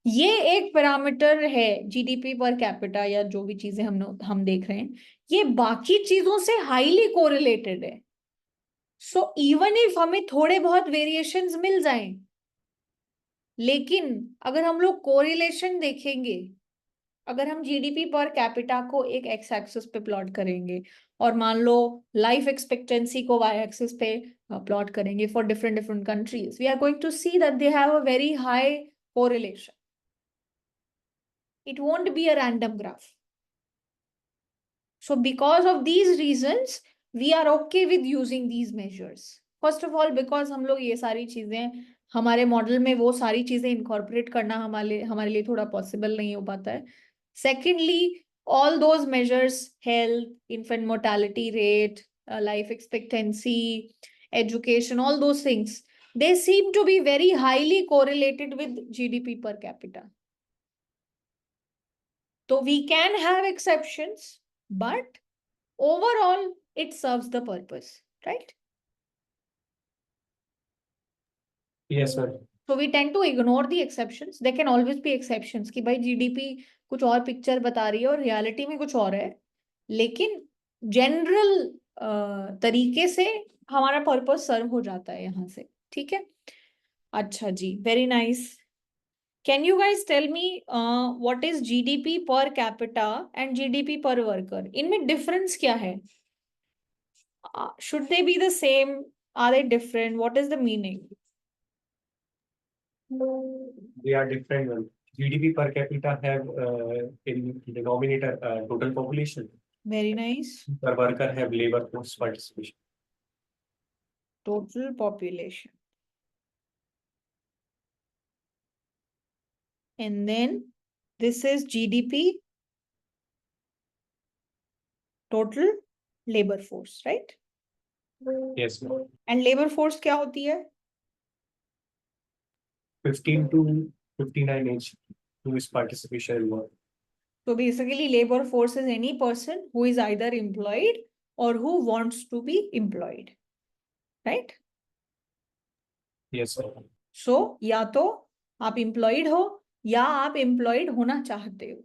ये एक पैरामीटर है जीडीपी पर कैपिटा या जो भी चीजें हम देख रहे हैं, ये बाकी चीजों से हाईली कोरिलेटेड है। सो इवन इफ हमें थोड़े बहुत वेरिएशंस मिल जाएं, लेकिन अगर हम लोग कोरिलेशन देखेंगे, अगर हम जीडीपी पर कैपिटा को एक एक्स एक्सिस पे प्लॉट करेंगे और मान लो लाइफ एक्सपेक्टेंसी को वाई एक्सिस पे प्लॉट करेंगे for different different countries, we are going to see that they have a very high correlation. It won't be a random graph. So because of these reasons, we are okay with using these measures. First of all, because हम लोग ये सारी चीजें हमारे model में वो सारी चीजें इनकॉर्पोरेट करना हमारे लिए थोड़ा पॉसिबल नहीं हो पाता है. Secondly, all those measures, health, infant mortality rate, life expectancy, education, all those things, they seem to be very highly correlated with GDP per capita. So we can have exceptions, but overall it serves the purpose, right? Yes, sir. So we tend to ignore the exceptions. There can always be exceptions कि भाई GDP कुछ और picture बता रही है और reality में कुछ और है, लेकिन जनरल तरीके से हमारा पर्पस सर्व हो जाता है यहाँ से. ठीक है, अच्छा जी, very nice. Can you guys tell me what is GDP per capita and GDP per worker? इनमें difference क्या है? Should they be the same? Are they different? What is the meaning? They are different ones. GDP per capita have in denominator total population. Very nice. Per worker have labor force participation. Total population. And then this is GDP, total labor force, right? Yes, ma'am. And labor force क्या होती है? 15 to 59 age who is participation in work. So basically, labor force is any person who is either employed or who wants to be employed, right? Yes, sir. So या तो आप employed हो या आप employed होना चाहते हो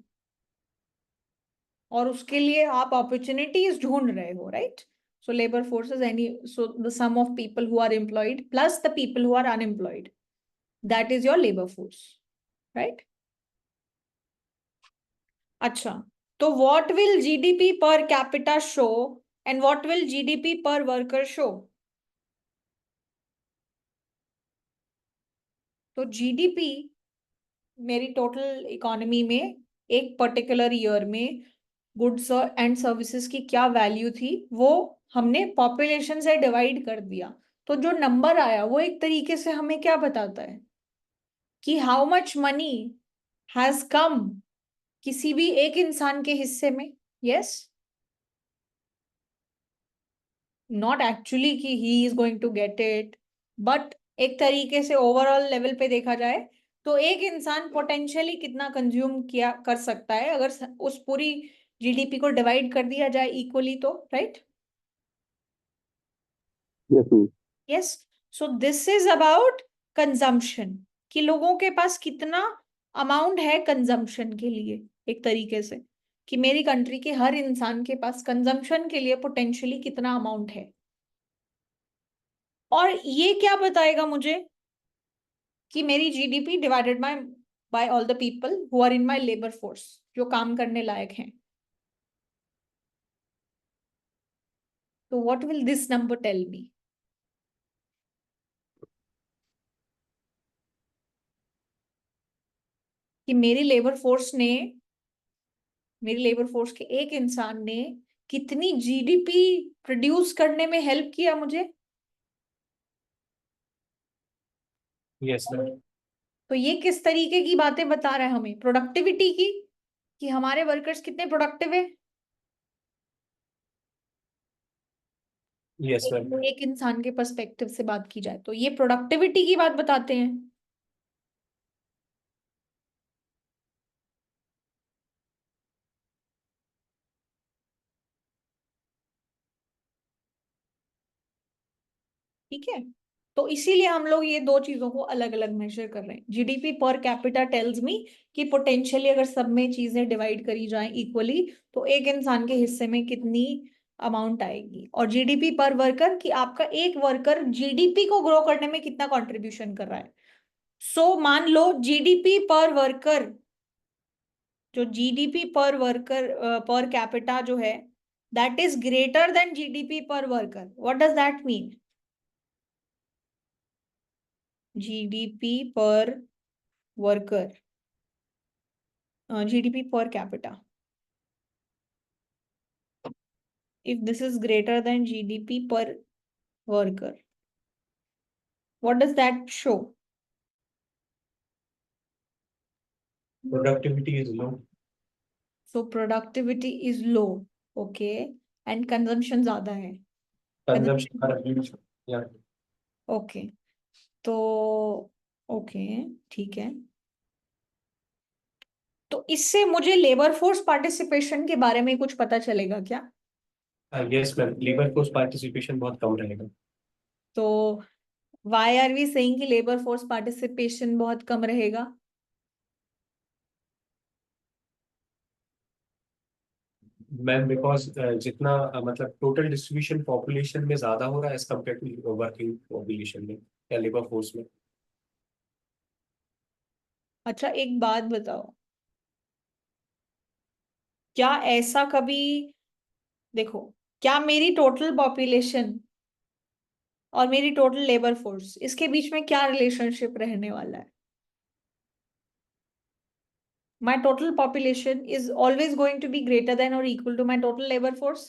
और उसके लिए आप opportunities ढूंढ रहे हो, right? So labor force is the sum of people who are employed plus the people who are unemployed. That is your labor force, right? अच्छा, तो what will GDP per capita show and what will GDP per worker show? तो GDP मेरी total economy में एक particular year में goods and services की क्या value थी वो हमने पॉपुलेशन से डिवाइड कर दिया। तो जो नंबर आया वो एक तरीके से हमें क्या बताता है कि how much money has come किसी भी एक इंसान के हिस्से में। यस, नॉट एक्चुअली कि he is going to get it, but एक तरीके से ओवरऑल लेवल पे देखा जाए तो एक इंसान पोटेंशियली कितना कंज्यूम किया कर सकता है अगर उस पूरी जीडीपी को डिवाइड कर दिया जाए इक्वली, तो right. Yes, ma'am. Yes, so this is about consumption कि लोगों के पास कितना अमाउंट है कंजम्पशन के लिए, एक तरीके से कि मेरी कंट्री के हर इंसान के पास कंजम्पशन के लिए पोटेंशियली कितना अमाउंट है। और ये क्या बताएगा मुझे कि मेरी GDP divided by all the people who are in my labour force, जो काम करने लायक हैं। तो what will this number tell me? कि मेरी लेबर फोर्स के एक इंसान ने कितनी जीडीपी प्रोड्यूस करने में हेल्प किया मुझे। Yes, sir. तो ये किस तरीके की बातें बता रहा है हमें? प्रोडक्टिविटी की, कि हमारे वर्कर्स कितने प्रोडक्टिव है। Yes, sir. एक इंसान के पर्सपेक्टिव से बात की जाए तो ये प्रोडक्टिविटी की बात बताते हैं। ठीक है, तो इसीलिए हम लोग ये दो चीजों को अलग अलग मेजर कर रहे हैं। GDP per capita tells me कि पोटेंशियली अगर सब में चीजें डिवाइड करी जाएं इक्वली तो एक इंसान के हिस्से में कितनी अमाउंट आएगी, और जीडीपी पर वर्कर कि आपका एक वर्कर जीडीपी को ग्रो करने में कितना कंट्रीब्यूशन कर रहा है। सो मान लो जीडीपी पर वर्कर, जो GDP per worker per capita जो है that is greater than GDP per worker. What does that mean? GDP per worker, GDP per capita. If this is greater than GDP per worker, what does that show? Productivity is low. So productivity is low, okay, and consumption ज़्यादा है। Consumption are huge. Yeah. Okay, तो okay, ठीक है। तो इससे मुझे labour force participation के बारे में कुछ पता चलेगा क्या? Yes, ma'am. Labor force participation बहुत कम रहेगा। तो why are we saying कि लेबर फोर्स पार्टिसिपेशन बहुत कम रहेगा? मैम बिकॉज जितना मतलब टोटल डिस्ट्रीब्यूशन पॉपुलेशन में ज्यादा हो रहा है as compared to working population में या लेबर फोर्स में। अच्छा, एक बात बताओ, क्या ऐसा कभी, देखो, क्या मेरी टोटल पॉपुलेशन और मेरी टोटल लेबर फोर्स इसके बीच में क्या रिलेशनशिप रहने वाला है? My total population is always going to be greater than or equal to my total labor force.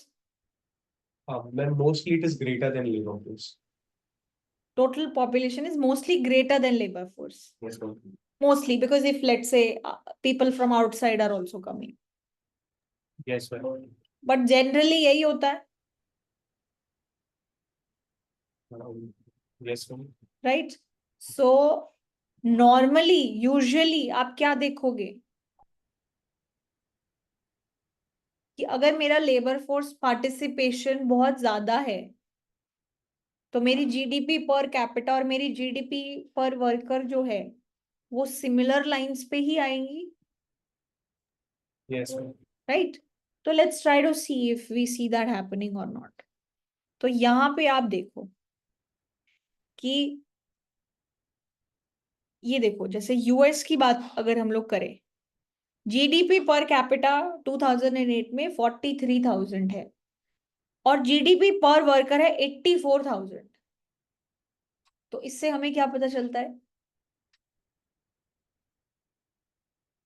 Ma'am mostly it is greater then labour force. Total population is mostly greater than labor force. Yes ma'am. Mostly because if let's say people from outside are also coming. Yes ma'am. But generally यही होता है, yes ma'am. right? So normally, usually आप क्या देखोगे कि अगर मेरा labour force participation बहुत ज्यादा है तो मेरी जीडीपी पर कैपिटा और मेरी जीडीपी पर वर्कर जो है वो सिमिलर लाइंस पे ही आएंगी, Yes, ma'am. राइट? तो let's try to see if we see that happening और नॉट। तो यहाँ पे आप देखो कि ये देखो, जैसे यूएस की बात अगर हम लोग करें, जीडीपी पर कैपिटा 2008 में 43,000 है और जीडीपी पर वर्कर है 84,000। तो इससे हमें क्या पता चलता है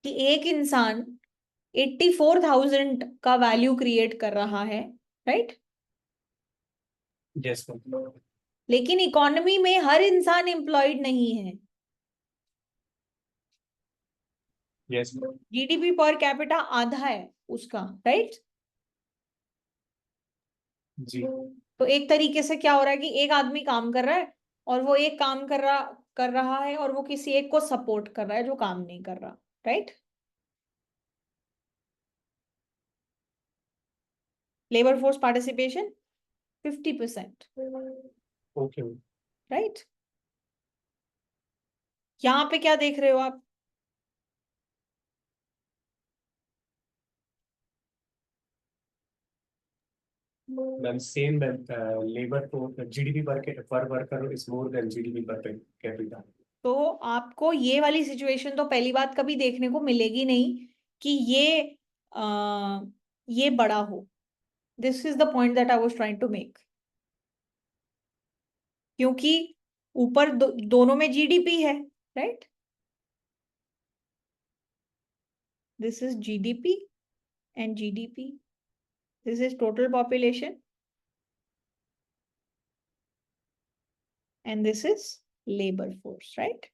कि एक इंसान 84,000 का वैल्यू क्रिएट कर रहा है, राइट? Yes, ma'am. लेकिन इकोनॉमी में हर इंसान एम्प्लॉयड नहीं है। Yes, ma'am. GDP per capita आधा है उसका, राइट? जी तो एक तरीके से क्या हो रहा है कि एक आदमी काम कर रहा है और वो एक काम कर रहा है और वो किसी एक को सपोर्ट कर रहा है जो काम नहीं कर रहा, right? Labour force participation 50%, okay ma'am. Right? यहाँ पे क्या देख रहे हो आप? Ma'am, same ma'am. Labor for GDP per worker is more than GDP per capita. तो आपको ये वाली सिचुएशन तो पहली बात कभी देखने को मिलेगी नहीं कि ये बड़ा हो। This is the point that I was trying to make. क्योंकि ऊपर दोनों में जीडीपी है, right? This is GDP and GDP, this is total population and this is labour force, right?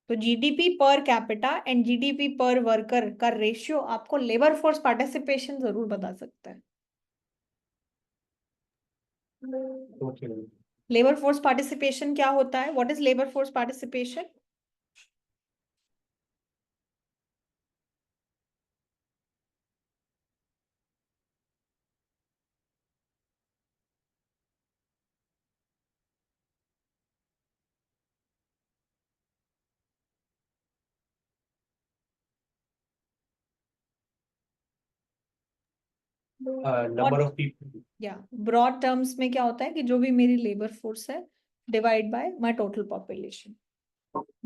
तो GDP per capita and GDP per worker का ratio आपको labour force participation जरूर बता सकता है। Okay ma'am. Labour force participation क्या होता है? What is labour force participation? Number of people. या ब्रॉड टर्म्स में क्या होता है कि जो भी मेरी लेबर फोर्स है divide by my total population.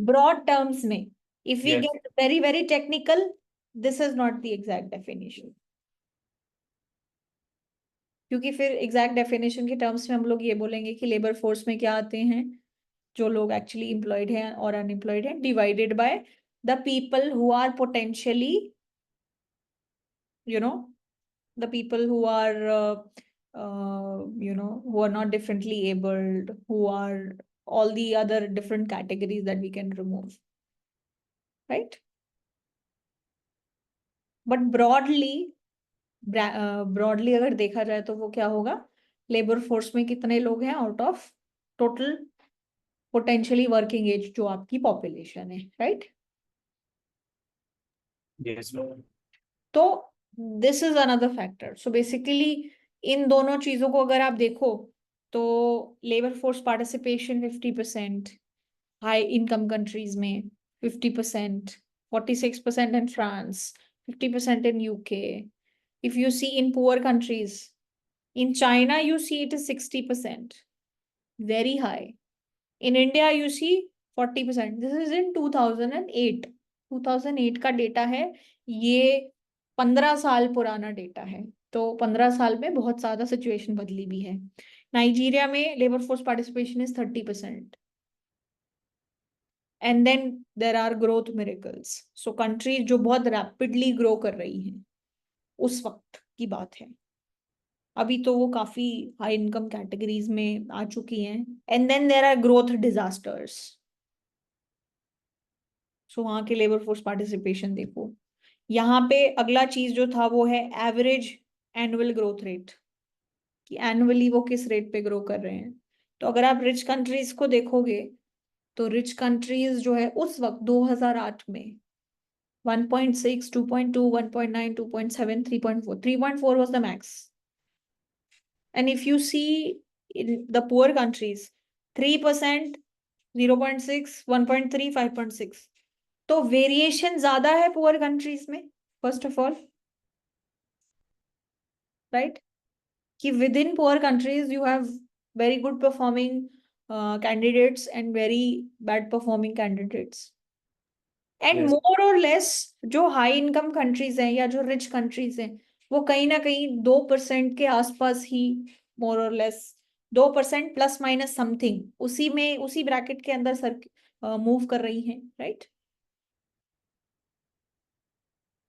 Broad terms में if we Yes. Get very very technical, this is not the exact definition. क्योंकि फिर एग्जैक्ट डेफिनेशन के टर्म्स में हम लोग ये बोलेंगे कि लेबर फोर्स में क्या आते हैं, जो लोग एक्चुअली एम्प्लॉयड हैं और अनएम्प्लॉयड हैं, divided by the people who are potentially, you know, the people who are who are not differently abled, who are all the other different categories that we can remove, right? But broadly अगर देखा जाए तो वो क्या होगा, labour force में कितने लोग हैं out of total potentially working age जो आपकी पॉपुलेशन है, राइट? Yes, ma'am. तो this is another factor. So basically इन दोनों चीजों को अगर आप देखो तो labour force participation 50% high income countries में, 50%, 46% in France, 50% in UK. If you see in poor countries, in China you see it is 60%, very high. In India you see 40%। This is इन 2008। 2008 का डेटा है ये, 15 साल पुराना data है। तो 15 साल में बहुत ज्यादा सिचुएशन बदली भी है। नाइजीरिया में labour force participation is 30%। And then there are growth miracles. So countries जो बहुत रैपिडली ग्रो कर रही हैं उस वक्त की बात है। अभी तो वो काफी हाई इनकम कैटेगरीज में आ चुकी हैं। And then there are growth disasters. So वहां के लेबर फोर्स पार्टिसिपेशन देखो। यहाँ पे अगला चीज जो था वो है एवरेज एनुअल ग्रोथ रेट, कि एनुअली वो किस रेट पे ग्रो कर रहे हैं। तो अगर आप रिच कंट्रीज को देखोगे तो रिच कंट्रीज जो है उस वक्त 2008 में 1.6, 2.2, 1.9, 2.7, 3.4. 3.4 was the max. And if you see in the poor countries, 3%, 0.6, 1.3, 5.6. तो वेरिएशन ज्यादा है पुअर कंट्रीज में, फर्स्ट ऑफ ऑल, राइट? कि with in poor countries you have very good performing candidates and very bad performing candidates. And Yes. मोर और less जो high income countries हैं या जो रिच कंट्रीज हैं, वो कहीं ना कहीं 2% के आसपास ही, मोर और लेस 2% प्लस माइनस समथिंग, उसी में, उसी ब्रैकेट के अंदर सर मूव कर रही हैं, right?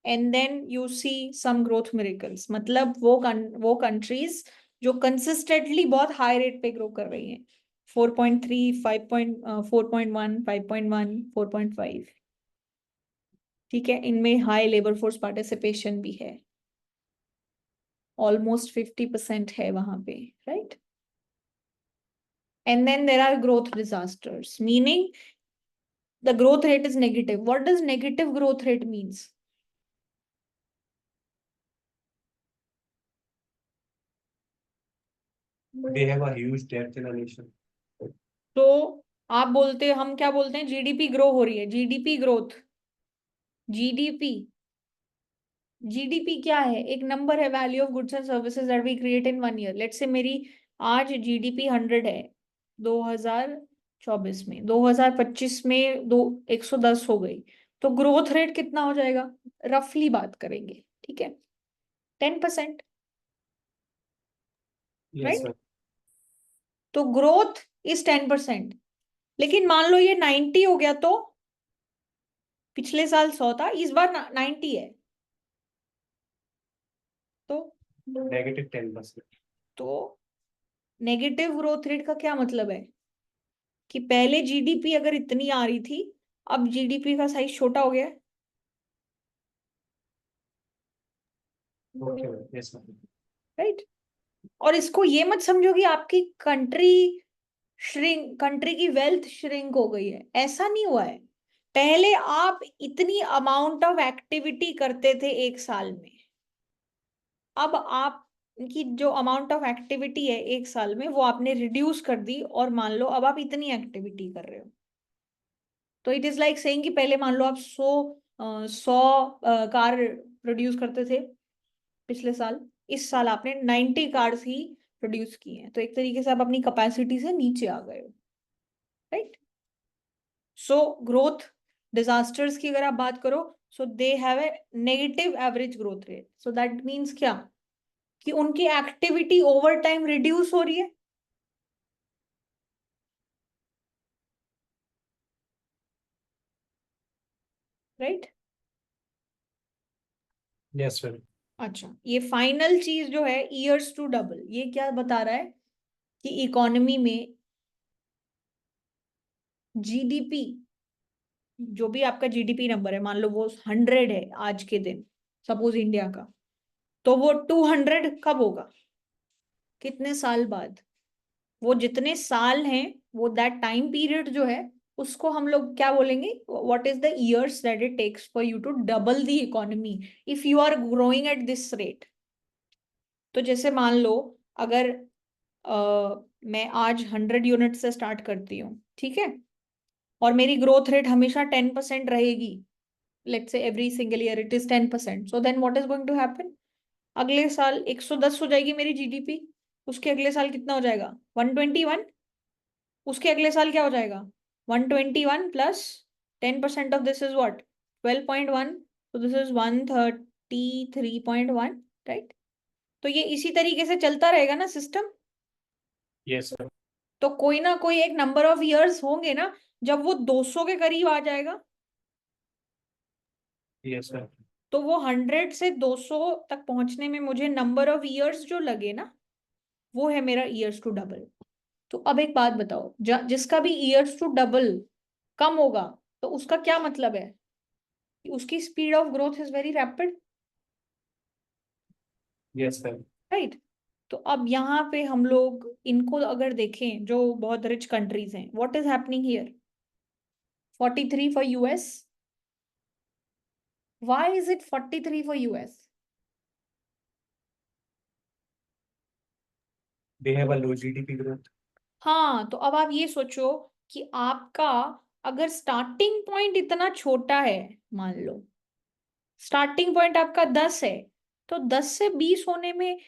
And then you see some growth miracles, मतलब वो कंट्रीज जो कंसिस्टेंटली बहुत हाई रेट पे ग्रो कर रही हैं, 4.3, 4.1, 5.1, 4.5. ठीक है, इनमें हाई लेबर फोर्स पार्टिसिपेशन भी है, ऑलमोस्ट 50% है वहां पे, right? And then there are growth disasters, meaning the growth rate is negative. What does negative growth rate means? They have a huge debt in a nation. तो आप बोलते, हम क्या बोलते हैं, जीडीपी ग्रो हो रही है, जीडीपी ग्रोथ. जीडीपी, जीडीपी क्या है? एक नंबर है, value of goods and services that we create in 1 year. Let's say मेरी आज जीडीपी 100 है 2024 में, 2025 में 110 हो गई, तो ग्रोथ रेट कितना हो जाएगा? रफली बात करेंगे, ठीक है, 10%, Yes, राइट? sir. तो ग्रोथ इज 10%. लेकिन मान लो ये 90 हो गया, तो पिछले साल 100 था, इस बार 90 है, तो -10%. तो नेगेटिव ग्रोथ रेट का क्या मतलब है? कि पहले जीडीपी अगर इतनी आ रही थी, अब जीडीपी का साइज छोटा हो गया है, Okay, yes, sir. राइट? और इसको ये मत समझो कि आपकी कंट्री की वेल्थ श्रिंक हो गई है, ऐसा नहीं हुआ है. पहले आप इतनी अमाउंट ऑफ एक्टिविटी करते थे एक साल में, अब आप की जो अमाउंट ऑफ एक्टिविटी है एक साल में, वो आपने रिड्यूस कर दी, और मान लो अब आप इतनी एक्टिविटी कर रहे हो. तो इट इज लाइक सेइंग कि पहले मान लो आप 100 कार प्रोड्यूस करते थे पिछले साल, इस साल आपने 90 कार्स ही प्रोड्यूस किए हैं, तो एक तरीके से आप अपनी कैपेसिटी से नीचे आ गए हो, राइट? सो ग्रोथ डिजास्टर्स की अगर आप बात करो, so they have a negative average growth rate. So that means क्या? कि उनकी एक्टिविटी ओवर टाइम रिड्यूस हो रही है, राइट? Yes, sir. अच्छा, ये फाइनल चीज जो है ईयर्स टू डबल, ये क्या बता रहा है? कि इकोनॉमी में जीडीपी, जो भी आपका जीडीपी नंबर है, मान लो वो 100 है आज के दिन, सपोज इंडिया का, तो वो 200 कब होगा? कितने साल बाद? वो जितने साल हैं, वो दैट टाइम पीरियड जो है, उसको हम लोग क्या बोलेंगे? What is the years that it takes for you to double the economy if you are growing at this rate. तो जैसे मान लो, अगर मैं आज 100 यूनिट से स्टार्ट करती हूँ, ठीक है, और मेरी ग्रोथ रेट हमेशा 10% रहेगी, let's say every single year it is 10%, so then what is going to happen? अगले साल 110 हो जाएगी मेरी जीडीपी, उसके अगले साल कितना हो जाएगा? 121. उसके अगले साल क्या हो जाएगा? 121 plus 10% of this is what? 12.1. तो दिस इज 133.1, राइट? तो ये इसी तरीके से चलता रहेगा ना सिस्टम. Yes, sir. तो कोई ना कोई एक नंबर ऑफ इयर्स होंगे ना, जब वो 200 के करीब आ जाएगा, Yes, sir. तो वो 100 से 200 तक पहुंचने में मुझे नंबर ऑफ इयर्स जो लगे ना, वो है मेरा ईयर्स टू डबल. तो अब एक बात बताओ, जिसका भी ईयर्स टू डबल कम होगा, तो उसका क्या मतलब है? कि उसकी speed of growth is very rapid, Yes, sir. Right? तो अब यहाँ पे हम लोग इनको अगर देखें, जो बहुत रिच कंट्रीज हैं, what is happening here? 43 for US, Why is it 43 for US? They have a low GDP growth. हाँ, तो अब आप ये सोचो कि आपका अगर स्टार्टिंग पॉइंट इतना छोटा है, मान लो स्टार्टिंग पॉइंट आपका 10 है, तो 10 से 20 होने में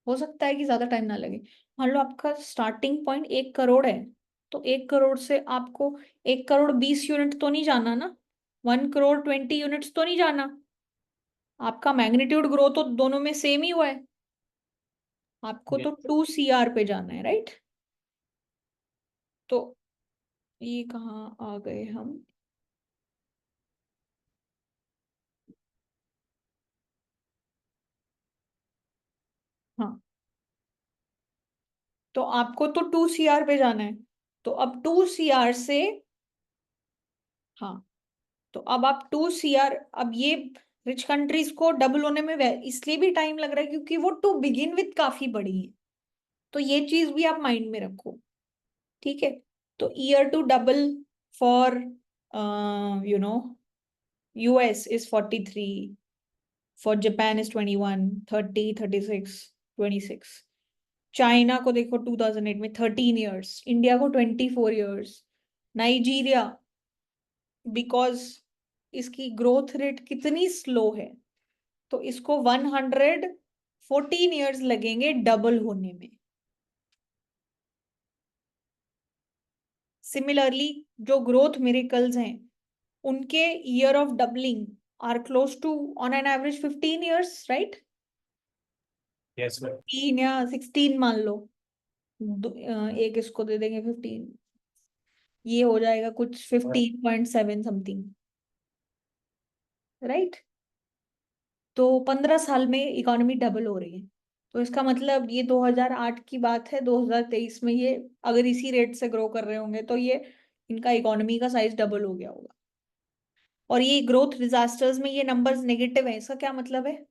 हो सकता है कि ज्यादा टाइम ना लगे। मान लो आपका स्टार्टिंग पॉइंट 1 करोड़ है, तो 1 करोड़ से आपको 1 करोड़ 20 यूनिट तो नहीं जाना ना, 1 करोड़ 20 यूनिट्स तो नहीं जाना। आपका मैग्नीट्यूड ग्रो तो दोनों में सेम ही हुआ है, आपको तो Yes. 2 CR पे जाना है, राइट? तो ये कहाँ आ गए हम? हाँ, तो आपको तो 2 CR पे जाना है, तो अब 2 CR से, हाँ, तो अब आप 2 CR, अब ये रिच कंट्रीज को डबल होने में इसलिए भी टाइम लग रहा है क्योंकि वो टू बिगिन विथ काफी बड़ी है। तो ये चीज भी आप माइंड में रखो, ठीक है? तो year to double for you know US is 43, for Japan is 21, 30, 36, 26। China को देखो 2008 में 13 years, इंडिया को 24 years, नाइजीरिया, बिकॉज इसकी ग्रोथ रेट कितनी स्लो है, तो इसको 114 years लगेंगे डबल होने में। सिमिलरली जो ग्रोथ मिरेकल्स हैं, उनके year of doubling are close to on an average 15 years, right? Yes, ma'am. 15 या 16 मान लो, एक इसको दे देंगे 15, ये हो जाएगा कुछ 15.7 समथिंग, राइट? तो 15 साल में इकोनॉमी डबल हो रही है, तो इसका मतलब ये 2008 की बात है, 2023 में ये अगर इसी रेट से ग्रो कर रहे होंगे तो ये इनका इकोनॉमी का साइज डबल हो गया होगा। और ये ग्रोथ डिजास्टर्स में ये नंबर्स नेगेटिव है, इसका क्या मतलब है?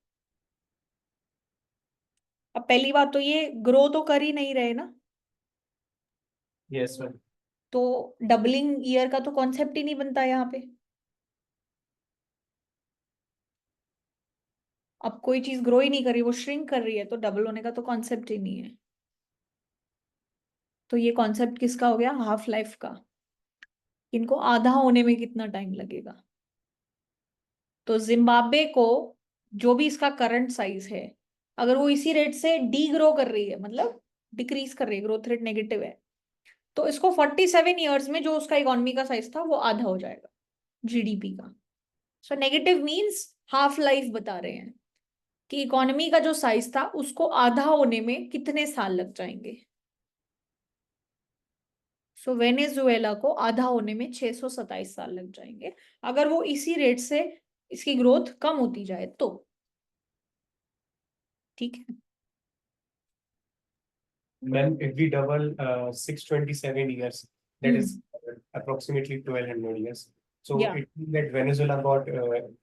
अब पहली बात तो ये ग्रो तो कर ही नहीं रहे ना, Yes, ma'am. तो डबलिंग ईयर का तो कॉन्सेप्ट ही नहीं बनता यहाँ पे। अब कोई चीज ग्रो ही नहीं कर रही, वो श्रिंक कर रही है, तो डबल होने का तो कॉन्सेप्ट ही नहीं है। तो ये कॉन्सेप्ट किसका हो गया? हाफ लाइफ का। इनको आधा होने में कितना टाइम लगेगा? तो जिम्बाब्वे को, जो भी इसका करंट साइज है, अगर वो इसी रेट से डी ग्रो कर रही है, मतलब डिक्रीज कर रही है, ग्रोथ रेट नेगेटिव है, तो इसको 47 ईयर्स में जो उसका इकोनॉमी का साइज था वो आधा हो जाएगा जीडीपी का। So negative means half life बता रहे हैं कि इकोनॉमी का जो साइज था उसको आधा होने में कितने साल लग जाएंगे। सो वेनेजुएला को आधा होने में 627 साल लग जाएंगे, अगर वो इसी रेट से इसकी ग्रोथ कम होती जाए तो। ठीक है? Ma'am, if we double 627 years, that is approximately 1200 years. So Yeah. it means that Venezuela got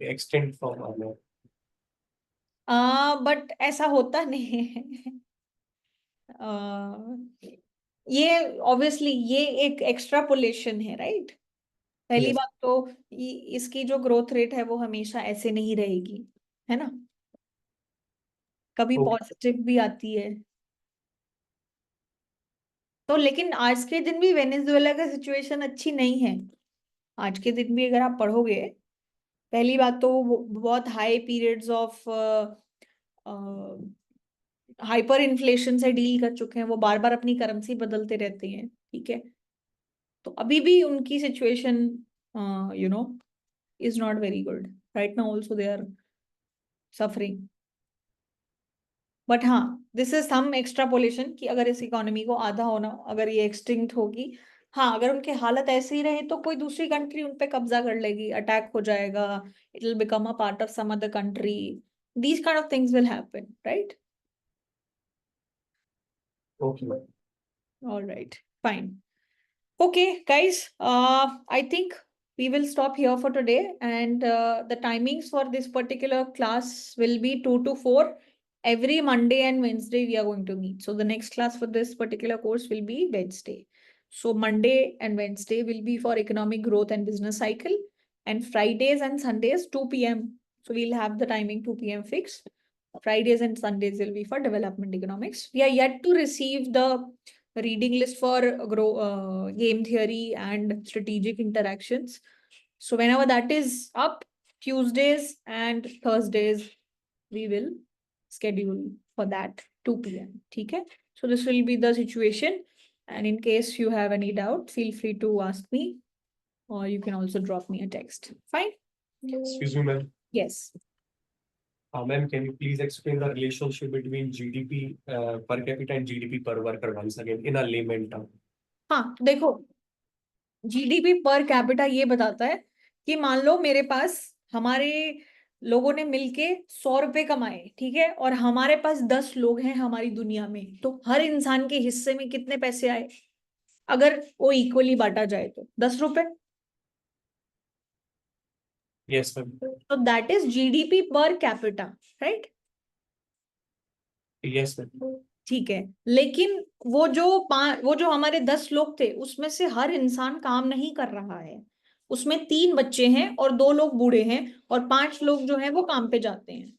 extinct from our life. But ऐसा होता नहीं है। ये ऑब्वियसली ये एक एक्स्ट्रापोलेशन है, राइट? पहली Yes. बात तो इसकी जो ग्रोथ रेट है वो हमेशा ऐसे नहीं रहेगी, है ना? कभी Okay. पॉजिटिव भी आती है। तो लेकिन आज के दिन भी वेनेजुएला का सिचुएशन अच्छी नहीं है। आज के दिन भी अगर आप पढ़ोगे, पहली बात तो वो बहुत high periods of hyper inflation से डील कर चुके हैं, वो बार बार अपनी करेंसी बदलते रहते हैं, ठीक है? तो अभी भी उनकी situation you know is not very good right now, also they are suffering. But हाँ, दिस इज सम एक्स्ट्रापोलेशन कि अगर इस इकोनॉमी को आधा होना, अगर ये एक्सटिंक्ट होगी, हाँ, अगर उनके हालत ऐसे ही रहे तो कोई दूसरी कंट्री उन पे कब्जा कर लेगी, अटैक हो जाएगा, it will become a part of some other country, these kind of things will happen, right? Okay, ma'am. All right, fine. Okay, guys, I think we will stop here for today, and the timings for this particular class will be 2 to 4. Every Monday and Wednesday we are going to meet. So the next class for this particular course will be Wednesday. So Monday and Wednesday will be for economic growth and business cycle, and Fridays and Sundays 2 p.m. So we'll have the timing 2 p.m. fixed. Fridays and Sundays will be for development economics. We are yet to receive the reading list for game theory and strategic interactions. So whenever that is up, Tuesdays and Thursdays, we will schedule for that 2 p.m. Okay? So this will be the situation. And in case you have any doubt, feel free to ask me, or you can also drop me a text. Fine? Excuse me, ma'am. Yes. Ma'am, can you please explain the relationship between GDP per capita and GDP per worker once again in a layman term? हाँ, देखो, GDP per capita ये बताता है कि मान लो मेरे पास हमारे लोगों ने मिलके 100 रुपए कमाए, ठीक है, और हमारे पास 10 लोग हैं हमारी दुनिया में, तो हर इंसान के हिस्से में कितने पैसे आए अगर वो इक्वली बांटा जाए तो 10 रुपए. Yes, ma'am. तो that is GDP per capita, right? Yes, ma'am. ठीक है, लेकिन वो जो हमारे 10 लोग थे उसमें से हर इंसान काम नहीं कर रहा है. उसमें 3 बच्चे हैं और 2 लोग बूढ़े हैं और 5 लोग जो हैं वो काम पे जाते हैं.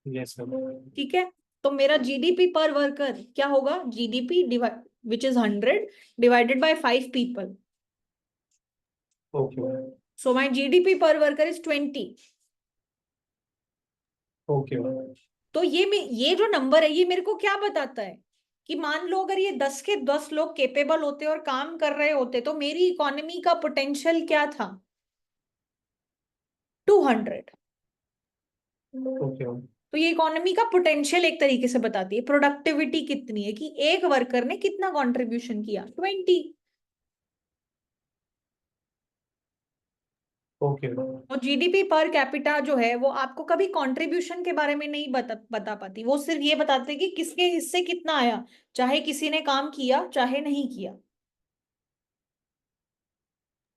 Yes, ma'am. ठीक है, तो मेरा GDP पर वर्कर क्या होगा? GDP which is 100 divided by 5 people. Okay, ma'am. So my GDP पर वर्कर इज 20. Okay, ma'am. तो ये जो नंबर है ये मेरे को क्या बताता है कि मान लो अगर ये 10 के 10 लोग केपेबल होते और काम कर रहे होते तो मेरी इकोनॉमी का पोटेंशियल क्या था? 200. Okay, ma'am. तो ये इकोनॉमी का पोटेंशियल एक तरीके से बताती है. प्रोडक्टिविटी कितनी है कि एक वर्कर ने कितना कंट्रीब्यूशन किया? 20. Okay, ma'am. तो GDP पर कैपिटा जो है वो आपको कभी कंट्रीब्यूशन के बारे में नहीं बता पाती. वो सिर्फ ये बताते कि किसके हिस्से कितना आया, चाहे किसी ने काम किया चाहे नहीं किया.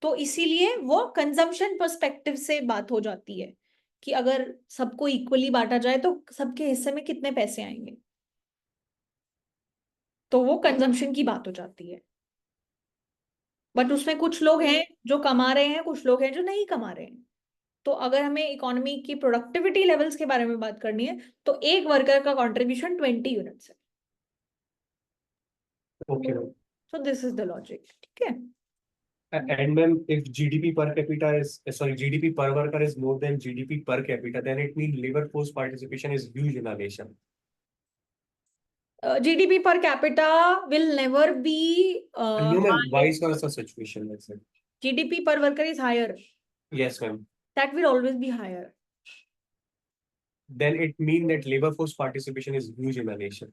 तो इसीलिए वो कंजम्पशन पर्सपेक्टिव से बात हो जाती है कि अगर सबको इक्वली बांटा जाए तो सबके हिस्से में कितने पैसे आएंगे. तो वो कंजम्पशन की बात हो जाती है. बट उसमें कुछ लोग हैं जो कमा रहे हैं, कुछ लोग हैं जो नहीं कमा रहे हैं. तो अगर हमें इकोनॉमी की प्रोडक्टिविटी लेवल्स के बारे में बात करनी है तो एक वर्कर का कंट्रीब्यूशन 20 यूनिट्स है. Okay, ma'am. So this is the logic. ठीक है. And ma'am, if GDP per capita is, sorry, GDP per worker is more than GDP per capita, then it means labor force participation is huge in our nation. GDP per capita will never be No, ma'am, vice versa situation, let's say. GDP per worker is higher. Yes, ma'am. That will always be higher. Then it means that labor force participation is huge in our nation.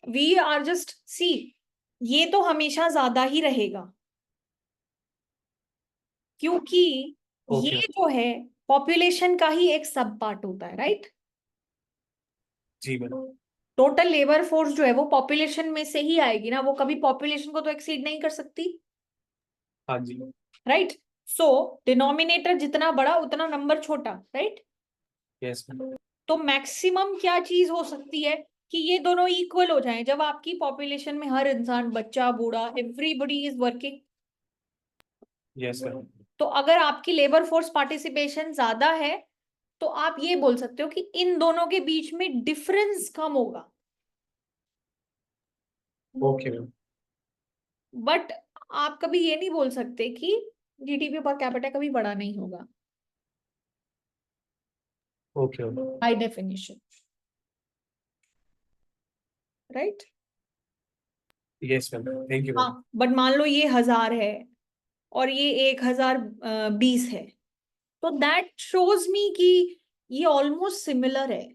We are just see, ये तो हमेशा ज्यादा ही रहेगा क्योंकि ये जो है population का ही एक सब पार्ट होता है, राइट? जी मैम. टोटल लेबर फोर्स जो है वो पॉपुलेशन में से ही आएगी ना, वो कभी पॉपुलेशन को तो एक्सीड नहीं कर सकती. हाँ जी. राइट. सो डिनोमिनेटर जितना बड़ा उतना नंबर छोटा, राइट? Yes ma'am. तो मैक्सिमम क्या चीज हो सकती है कि ये दोनों इक्वल हो जाएं जब आपकी पॉपुलेशन में हर इंसान, बच्चा, बूढ़ा, everybody is working. Yes ma'am. तो अगर आपकी लेबर फोर्स पार्टिसिपेशन ज्यादा है तो आप ये बोल सकते हो कि इन दोनों के बीच में डिफरेंस कम होगा. Okay ma'am. बट आप कभी ये नहीं बोल सकते कि GDP पर कैपिटा कभी बड़ा नहीं होगा. Okay ma'am. By definition, right? Yes ma'am. Thank you ma'am. हाँ, बट मान लो ये 1000 है और ये 1020 है, तो दैट शोज मी कि ये ऑलमोस्ट सिमिलर है.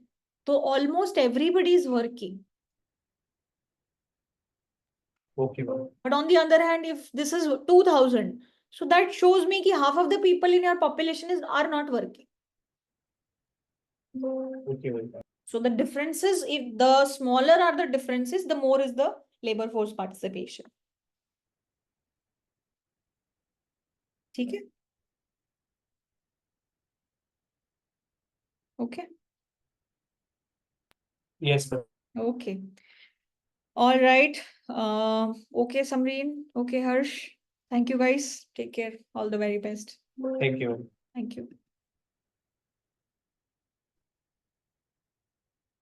तो almost everybody is working. Okay ma'am. But on the other hand, if this is 2000, so that shows me कि half of the people in your population are not working. Okay ma'am. So the differences, if the smaller are the differences, the more is the labor force participation. ठीक है? Okay. Yes ma'am. Okay. All right. Okay, Samreen. Okay, Harsh. Thank you, guys. Take care. All the very best. Thank you ma'am. Thank you.